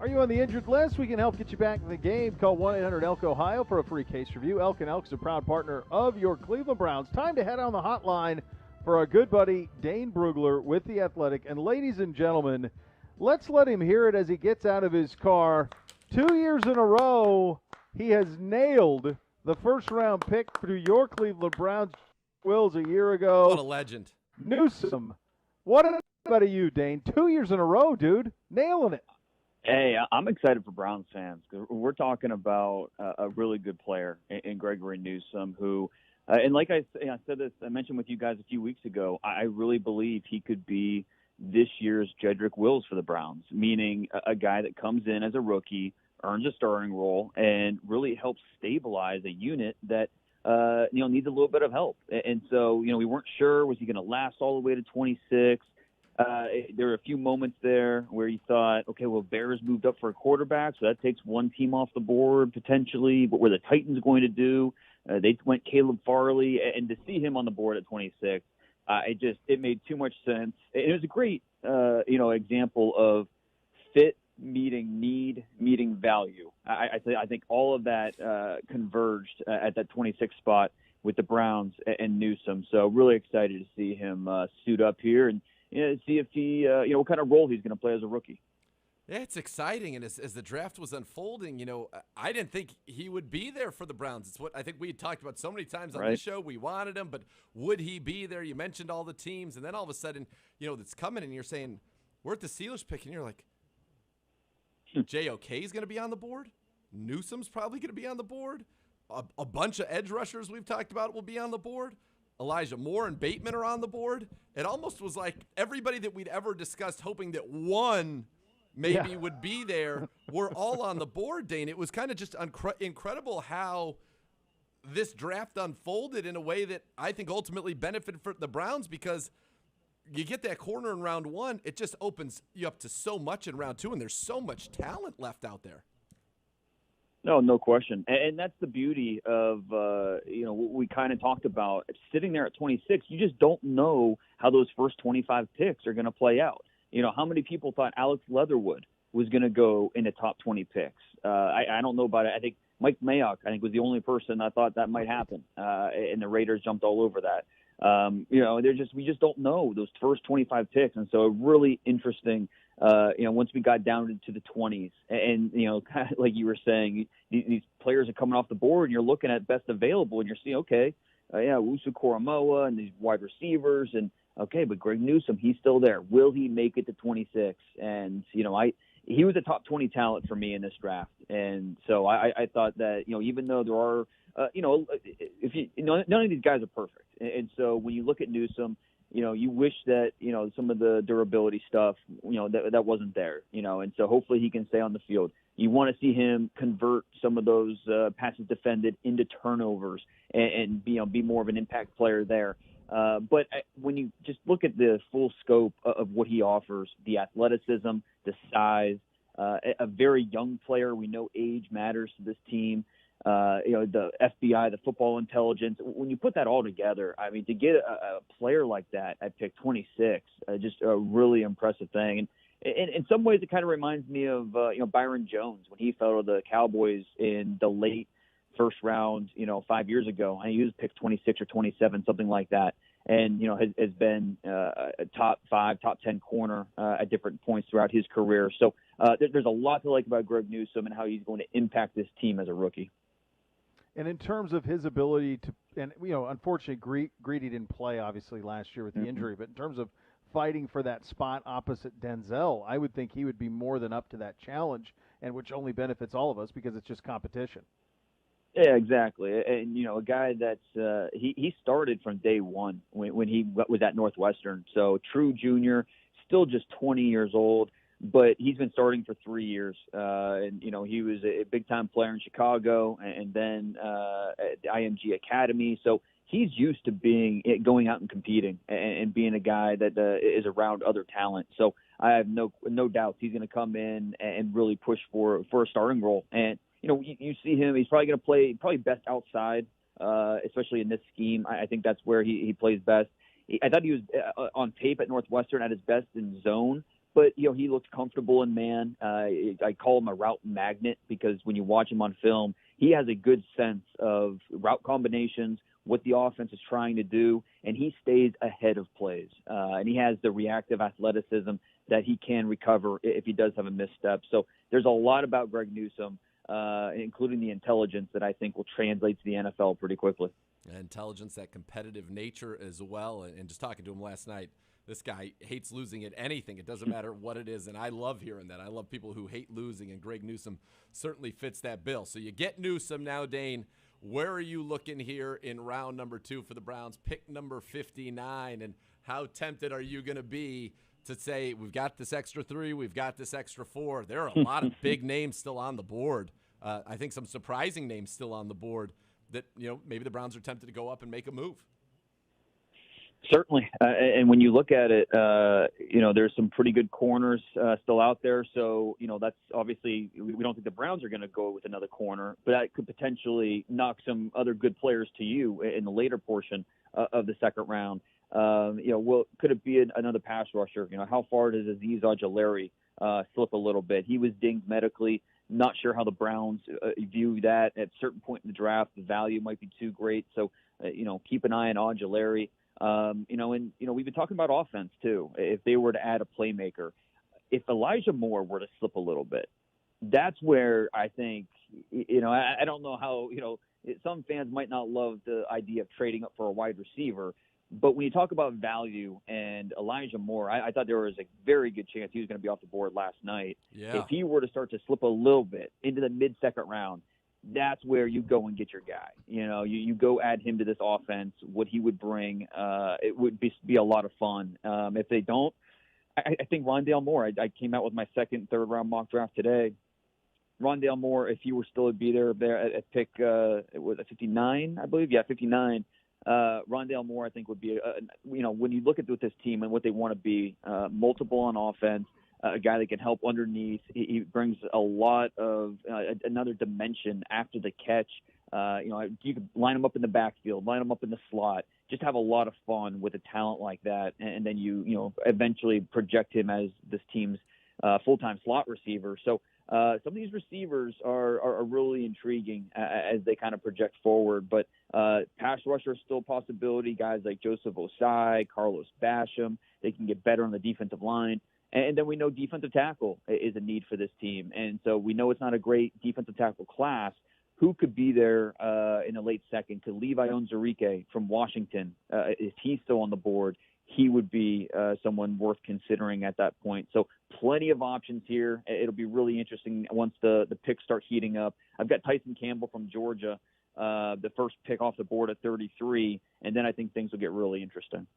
Are you on the injured list? We can help get you back in the game. Call 1-800-ELK-OHIO for a free case review. Elk & Elk is a proud partner of your Cleveland Browns. Time to head on the hotline for our good buddy Dane Brugler with The Athletic. And ladies and gentlemen, let's let him hear it as he gets out of his car. 2 years in a row, he has nailed the first-round pick for your Cleveland Browns. Wills a year ago. What a legend. Newsome. What about you, Dane? 2 years in a row, dude. Nailing it. Hey, I'm excited for Browns fans because we're talking about a really good player in Gregory Newsome who, and like I said this, I mentioned with you guys a few weeks ago, I really believe he could be this year's Jedrick Wills for the Browns, meaning a guy that comes in as a rookie, earns a starting role, and really helps stabilize a unit that needs a little bit of help. And so, we weren't sure, was he going to last all the way to 26? There were a few moments there where you thought, okay, well, Bears moved up for a quarterback, so that takes one team off the board potentially. What were the Titans going to do? They went Caleb Farley, and to see him on the board at 26, it made too much sense. It was a great, example of fit meeting need, meeting value. I think all of that converged at that 26 spot with the Browns and Newsome. So really excited to see him suit up here and see if he, what kind of role he's going to play as a rookie. Yeah, it's exciting. And as the draft was unfolding, I didn't think he would be there for the Browns. It's what I think we had talked about so many times on this show. We wanted him, but would he be there? You mentioned all the teams. And then all of a sudden, it's coming and you're saying, we're at the Steelers pick. And you're like, JOK is going to be on the board. Newsome's probably going to be on the board. A bunch of edge rushers we've talked about will be on the board. Elijah Moore and Bateman are on the board. It almost was like everybody that we'd ever discussed hoping that one maybe would be there were all on the board, Dane. It was kind of just incredible how this draft unfolded in a way that I think ultimately benefited for the Browns because you get that corner in round one, it just opens you up to so much in round two, and there's so much talent left out there. No question. And that's the beauty of, what we kind of talked about. Sitting there at 26, you just don't know how those first 25 picks are going to play out. How many people thought Alex Leatherwood was going to go in the top 20 picks? I don't know about it. I think Mike Mayock, was the only person I thought that might happen, and the Raiders jumped all over that. We just don't know those first 25 picks. And so really interesting, once we got down into the 20s and kind of like you were saying, these players are coming off the board and you're looking at best available and you're seeing, okay, Usu Koromoa and these wide receivers and okay, but Greg Newsome, he's still there. Will he make it to 26? And, he was a top 20 talent for me in this draft. And so I thought that, even though there are, none of these guys are perfect. And so when you look at Newsome, you wish that, some of the durability stuff, that wasn't there, and so hopefully he can stay on the field. You want to see him convert some of those passes defended into turnovers and be more of an impact player there. But when you just look at the full scope of what he offers, the athleticism, the size, a very young player, we know age matters to this team. The FBI, the football intelligence, when you put that all together, to get a player like that at pick 26, just a really impressive thing. And in some ways, it kind of reminds me of, Byron Jones when he fell to the Cowboys in the late first round, 5 years ago. I think he was picked 26 or 27, something like that. And, has been a top 5, top 10 corner at different points throughout his career. So there's a lot to like about Greg Newsome and how he's going to impact this team as a rookie. And in terms of his ability to, and unfortunately, Greedy didn't play obviously last year with the injury, but in terms of fighting for that spot opposite Denzel, I would think he would be more than up to that challenge, and which only benefits all of us because it's just competition. Yeah, exactly. And, a guy that's he started from day one when he was at Northwestern. So true junior, still just 20 years old. But he's been starting for 3 years, and he was a big-time player in Chicago, and then at the IMG Academy. So he's used to going out and competing, and being a guy that is around other talent. So I have no doubt he's going to come in and really push for a starting role. And you see him; he's probably going to play best outside, especially in this scheme. I think that's where he plays best. I thought he was on tape at Northwestern at his best in zone. But, he looked comfortable in man. I call him a route magnet because when you watch him on film, he has a good sense of route combinations, what the offense is trying to do, and he stays ahead of plays. And he has the reactive athleticism that he can recover if he does have a misstep. So there's a lot about Greg Newsome, including the intelligence that I think will translate to the NFL pretty quickly. Intelligence, that competitive nature as well. And just talking to him last night, this guy hates losing at anything. It doesn't matter what it is, and I love hearing that. I love people who hate losing, and Greg Newsome certainly fits that bill. So you get Newsome now, Dane. Where are you looking here in round number 2 for the Browns? Pick number 59, and how tempted are you going to be to say, we've got this extra 3, we've got this extra 4? There are a lot of big names still on the board. I think some surprising names still on the board that, maybe the Browns are tempted to go up and make a move. Certainly. And when you look at it, there's some pretty good corners still out there. So, that's obviously, we don't think the Browns are going to go with another corner, but that could potentially knock some other good players to you in the later portion of the second round. Could it be another pass rusher? How far does Azeez Ojulari slip a little bit? He was dinged medically. Not sure how the Browns view that. At a certain point in the draft, the value might be too great. So, keep an eye on Ojulari. We've been talking about offense too. If they were to add a playmaker, if Elijah Moore were to slip a little bit, that's where I think, I don't know how, some fans might not love the idea of trading up for a wide receiver, but when you talk about value and Elijah Moore, I thought there was a very good chance he was going to be off the board last night. Yeah. If he were to start to slip a little bit into the mid-second round, that's where you go and get your guy. You go add him to this offense, what he would bring. It would be a lot of fun. If they don't, I think Rondale Moore, I came out with my second, third round mock draft today. Rondale Moore, if he were still to be there at pick, it was 59, I believe. Yeah, 59. Rondale Moore, I think, would be, when you look at this team and what they want to be, multiple on offense, a guy that can help underneath. He brings a lot of another dimension after the catch. You could line him up in the backfield, line him up in the slot, just have a lot of fun with a talent like that. And then you eventually project him as this team's full-time slot receiver. So some of these receivers are really intriguing as they kind of project forward. But pass rusher is still a possibility. Guys like Joseph Osai, Carlos Basham, they can get better on the defensive line. And then we know defensive tackle is a need for this team. And so we know it's not a great defensive tackle class. Who could be there in the late second? Could Levi Onwuzurike from Washington, if he's still on the board, he would be someone worth considering at that point. So plenty of options here. It'll be really interesting once the picks start heating up. I've got Tyson Campbell from Georgia, the first pick off the board at 33, and then I think things will get really interesting.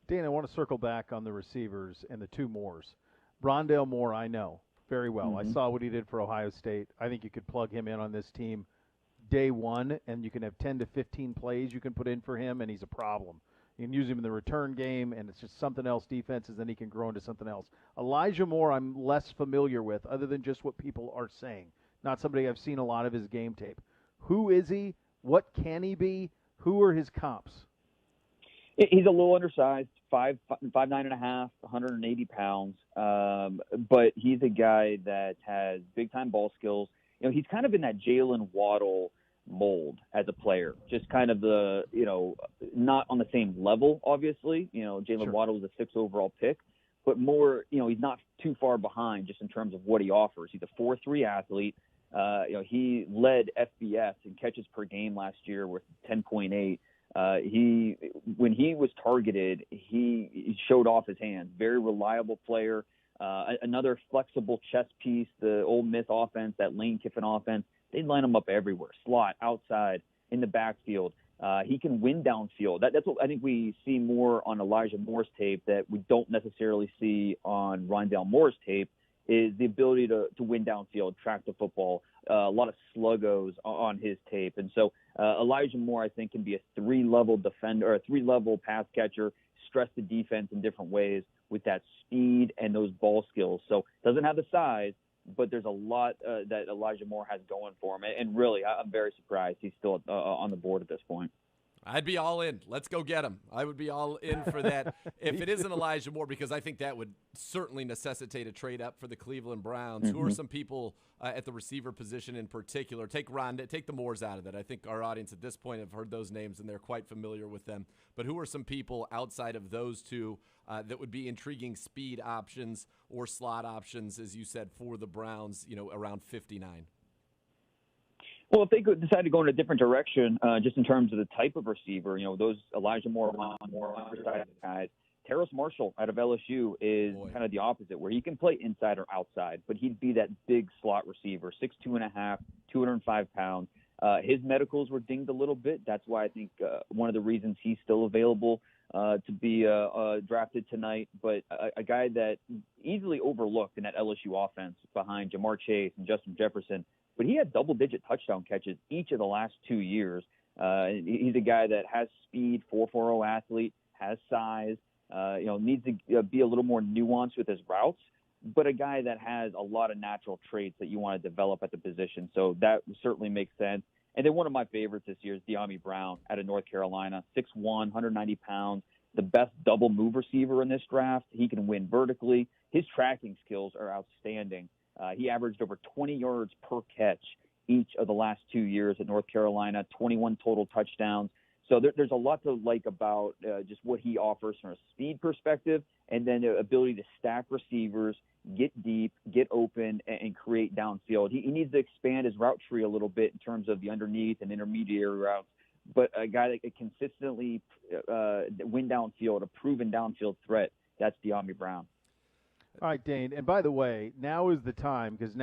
Dan, I want to circle back on the receivers and the 2 Moores. Rondale Moore, I know very well. Mm-hmm. I saw what he did for Ohio State. I think you could plug him in on this team day one, and you can have 10 to 15 plays you can put in for him, and he's a problem. You can use him in the return game, and it's just something else defenses, then he can grow into something else. Elijah Moore I'm less familiar with, other than just what people are saying. Not somebody I've seen a lot of his game tape. Who is he? What can he be? Who are his comps? He's a little undersized, 5'9.5", 180 pounds. But he's a guy that has big-time ball skills. He's kind of in that Jalen Waddle mold as a player, just kind of the, not on the same level, obviously. Jalen Waddle was a 6th overall pick, but more, he's not too far behind just in terms of what he offers. He's a 4.3 athlete. He led FBS in catches per game last year with 10.8. When he was targeted, he showed off his hands. Very reliable player. Another flexible chess piece. The Ole Miss offense, that Lane Kiffin offense, they line him up everywhere. Slot, outside, in the backfield. He can win downfield. That's what I think we see more on Elijah Moore's tape that we don't necessarily see on Rondale Moore's tape, is the ability to win downfield, track the football, a lot of sluggos on his tape. And so Elijah Moore, I think, can be a 3-level defender or a 3-level pass catcher, stress the defense in different ways with that speed and those ball skills. So doesn't have the size, but there's a lot that Elijah Moore has going for him. And really, I'm very surprised he's still on the board at this point. I'd be all in. Let's go get him. I would be all in for that if it isn't Elijah Moore, because I think that would certainly necessitate a trade up for the Cleveland Browns. Who are some people at the receiver position in particular? Take the Moores out of it. I think our audience at this point have heard those names and they're quite familiar with them. But who are some people outside of those two that would be intriguing speed options or slot options, as you said, for the Browns, around 59? Well, if they could decide to go in a different direction, just in terms of the type of receiver, those Elijah Moore, more undersized guys. Terrace Marshall out of LSU is kind of the opposite, where he can play inside or outside, but he'd be that big slot receiver, 6'2.5", 205 pounds. His medicals were dinged a little bit. That's why I think one of the reasons he's still available to be drafted tonight. But a guy that easily overlooked in that LSU offense behind Jamar Chase and Justin Jefferson. But he had double-digit touchdown catches each of the last 2 years. He's a guy that has speed, 4.40 athlete, has size, needs to be a little more nuanced with his routes, but a guy that has a lot of natural traits that you want to develop at the position. So that certainly makes sense. And then one of my favorites this year is De'Ami Brown out of North Carolina, 6'1", 190 pounds, the best double move receiver in this draft. He can win vertically. His tracking skills are outstanding. He averaged over 20 yards per catch each of the last 2 years at North Carolina, 21 total touchdowns. So there's a lot to like about just what he offers from a speed perspective, and then the ability to stack receivers, get deep, get open, and create downfield. He needs to expand his route tree a little bit in terms of the underneath and intermediary routes. But a guy that can consistently win downfield, a proven downfield threat, that's De'Ami Brown. All right, Dane. And by the way, now is the time, because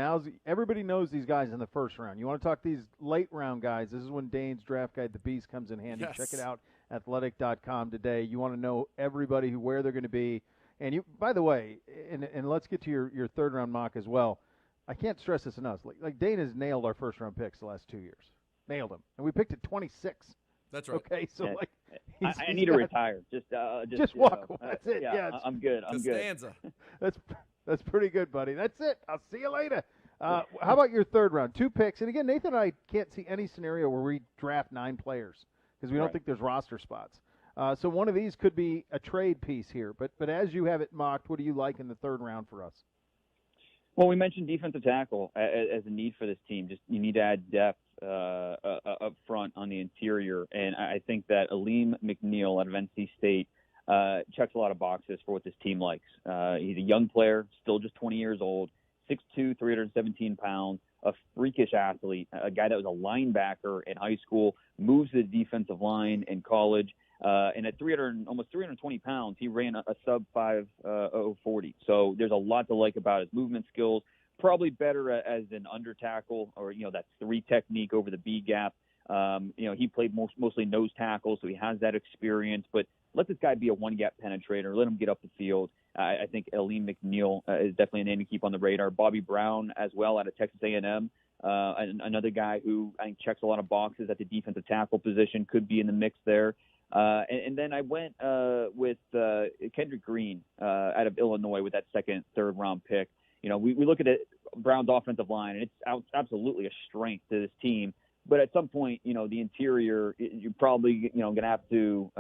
everybody knows these guys in the first round. You want to talk these late round guys, this is when Dane's Draft Guide, The Beast, comes in handy. Yes. Check it out, athletic.com today. You want to know everybody, where they're going to be. And you, by the way, and let's get to your third round mock as well. I can't stress this enough. Like Dane has nailed our first round picks the last 2 years. Nailed them. And we picked at 26. That's right. Okay, so I need to retire. Just walk. That's it. Yeah, I'm good. I'm good. Costanza. That's pretty good, buddy. That's it. I'll see you later. How about your third round? 2 picks. And again, Nathan and I can't see any scenario where we draft 9 players because we don't think there's roster spots. So one of these could be a trade piece here. But as you have it mocked, what do you like in the third round for us? Well, we mentioned defensive tackle as a need for this team. Just you need to add depth up front on the interior, and I think that Aleem McNeil out of NC State checks a lot of boxes for what this team likes. He's a young player, still just 20 years old, 6'2", 317 pounds, a freakish athlete, a guy that was a linebacker in high school, moves to the defensive line in college, and at almost 320 pounds, he ran a sub-5 040. So there's a lot to like about his movement skills. Probably better as an under tackle, or that 3 technique over the B gap. He played mostly nose tackle, so he has that experience. But let this guy be a 1-gap penetrator. Let him get up the field. I think Aleem McNeil is definitely a name to keep on the radar. Bobby Brown as well out of Texas A&M. Another guy who I think checks a lot of boxes at the defensive tackle position, could be in the mix there. And then I went with Kendrick Green out of Illinois with that third round pick. We look at it, Brown's offensive line, and it's absolutely a strength to this team. But at some point, the interior, you're probably, going to have to,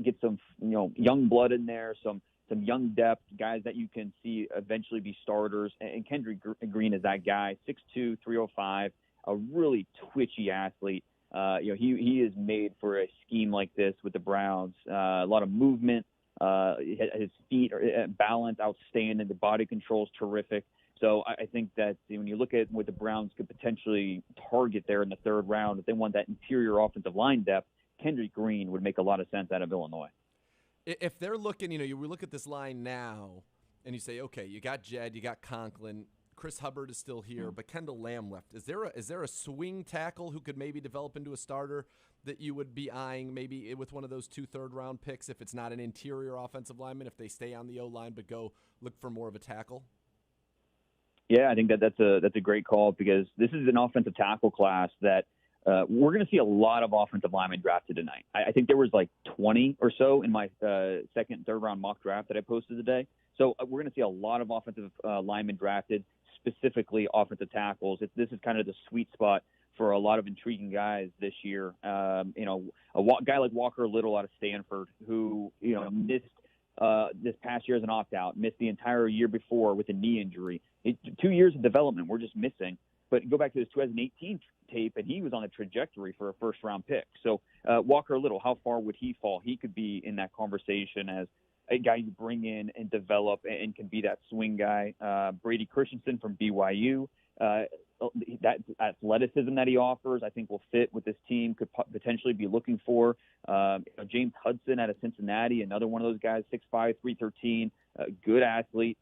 get some, young blood in there, some young depth, guys that you can see eventually be starters. And Kendrick Green is that guy, 6'2", 305, a really twitchy athlete. He is made for a scheme like this with the Browns. A lot of movement. His feet are balance outstanding. The body control is terrific. So I think that when you look at what the Browns could potentially target there in the third round, if they want that interior offensive line depth, Kendrick Green would make a lot of sense out of Illinois. If they're looking, we look at this line now, and you say, okay, you got Jed, you got Conklin, Chris Hubbard is still here, but Kendall Lamb left. Is there a swing tackle who could maybe develop into a starter that you would be eyeing maybe with one of those 2 third-round picks if it's not an interior offensive lineman, if they stay on the O-line but go look for more of a tackle? Yeah, I think that's a great call, because this is an offensive tackle class that we're going to see a lot of offensive linemen drafted tonight. I think there was like 20 or so in my second and third round mock draft that I posted today. So we're going to see a lot of offensive linemen drafted, specifically offensive tackles. This is kind of the sweet spot for a lot of intriguing guys this year. You know, guy like Walker Little out of Stanford, who missed this past year as an opt-out, missed the entire year before with a knee injury. 2 years of development we're just missing. But go back to his 2018 tape, and he was on a trajectory for a first-round pick. So Walker Little, how far would he fall? He could be in that conversation as a guy you bring in and develop and can be that swing guy. Brady Christensen from BYU, that athleticism that he offers, I think will fit with this team, could potentially be looking for. James Hudson out of Cincinnati, another one of those guys, 6'5", 313, good athlete.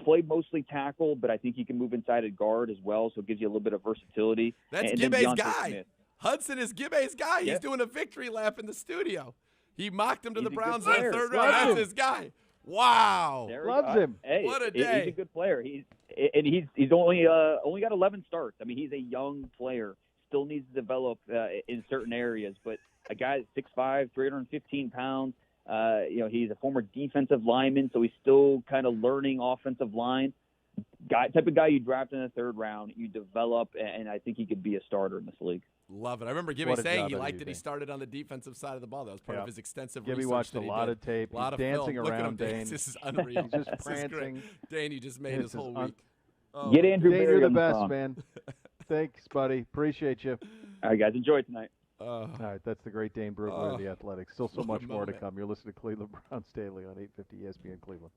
Played mostly tackle, but I think he can move inside at guard as well, so it gives you a little bit of versatility. That's Gibbe's guy. Smith. Hudson is Gibbe's guy. He's doing a victory lap in the studio. He mocked him to the Browns in the third round. That's his guy. Wow. Loves him. Hey, what a day. He's a good player. He's only got 11 starts. I mean, he's a young player. Still needs to develop in certain areas, but a guy that's 6'5", 315 pounds. He's a former defensive lineman, so he's still kind of learning offensive line. Type of guy you draft in the third round, you develop, and I think he could be a starter in this league. Love it. I remember Gibby saying he liked that he started on the defensive side of the ball. That was part of his extensive research. Gibby watched a lot of tape. A lot of dancing film. around Dane. This is unreal. He's just prancing. Dane, you just made his whole week. Get Andrew Dane, Berry you're the on best, song. man. Thanks, buddy. Appreciate you. All right, guys. Enjoy tonight. All right, that's the great Dane Brugler of the Athletics. Still so much more to come. You're listening to Cleveland Browns Daily on 850 ESPN Cleveland.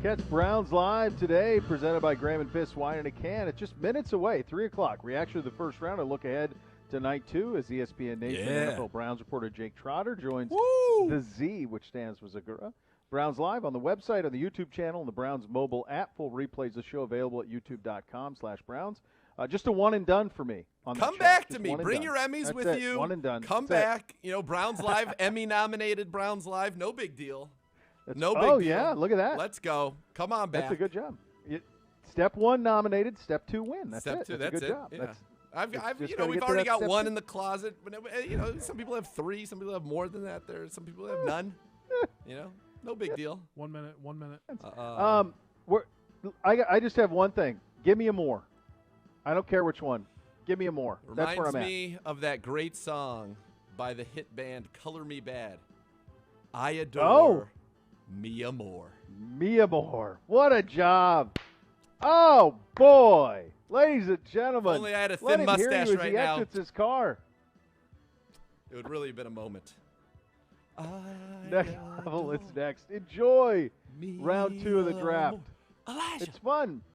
Catch Browns Live today, presented by Graham and Fisk Wine in a Can. It's just minutes away, 3 o'clock. Reaction to the first round. A look ahead to night 2 as ESPN Nation NFL Browns reporter Jake Trotter joins the Z, which stands for Zegura. Browns Live on the website, on the YouTube channel, and the Browns mobile app. Full replays of the show available at youtube.com/Browns. Just a one and done for me. Come back to me. Bring your Emmys with you. One and done. Come back. You know, Browns Live, Emmy-nominated Browns Live. No big deal. No big deal. Yeah, look at that. Let's go. Come on back. That's a good job. Step 1 nominated, step 2 win. That's step it. 2, that's a good job. Yeah. We've already got one in the closet. Some people have 3. Some people have more than that. Some people have none. No big deal. 1 minute. 1 minute. I just have one thing. Give me a more. I don't care which one. Give me a more. That's where I'm at. Reminds me of that great song by the hit band Color Me Bad. I adore Mia Moore. Mia Moore. What a job. Oh, boy. Ladies and gentlemen. If only I had a let thin him mustache hear you as right he now. exits his car. It would really have been a moment. Next level is next. Enjoy round 2 of the draft. It's fun.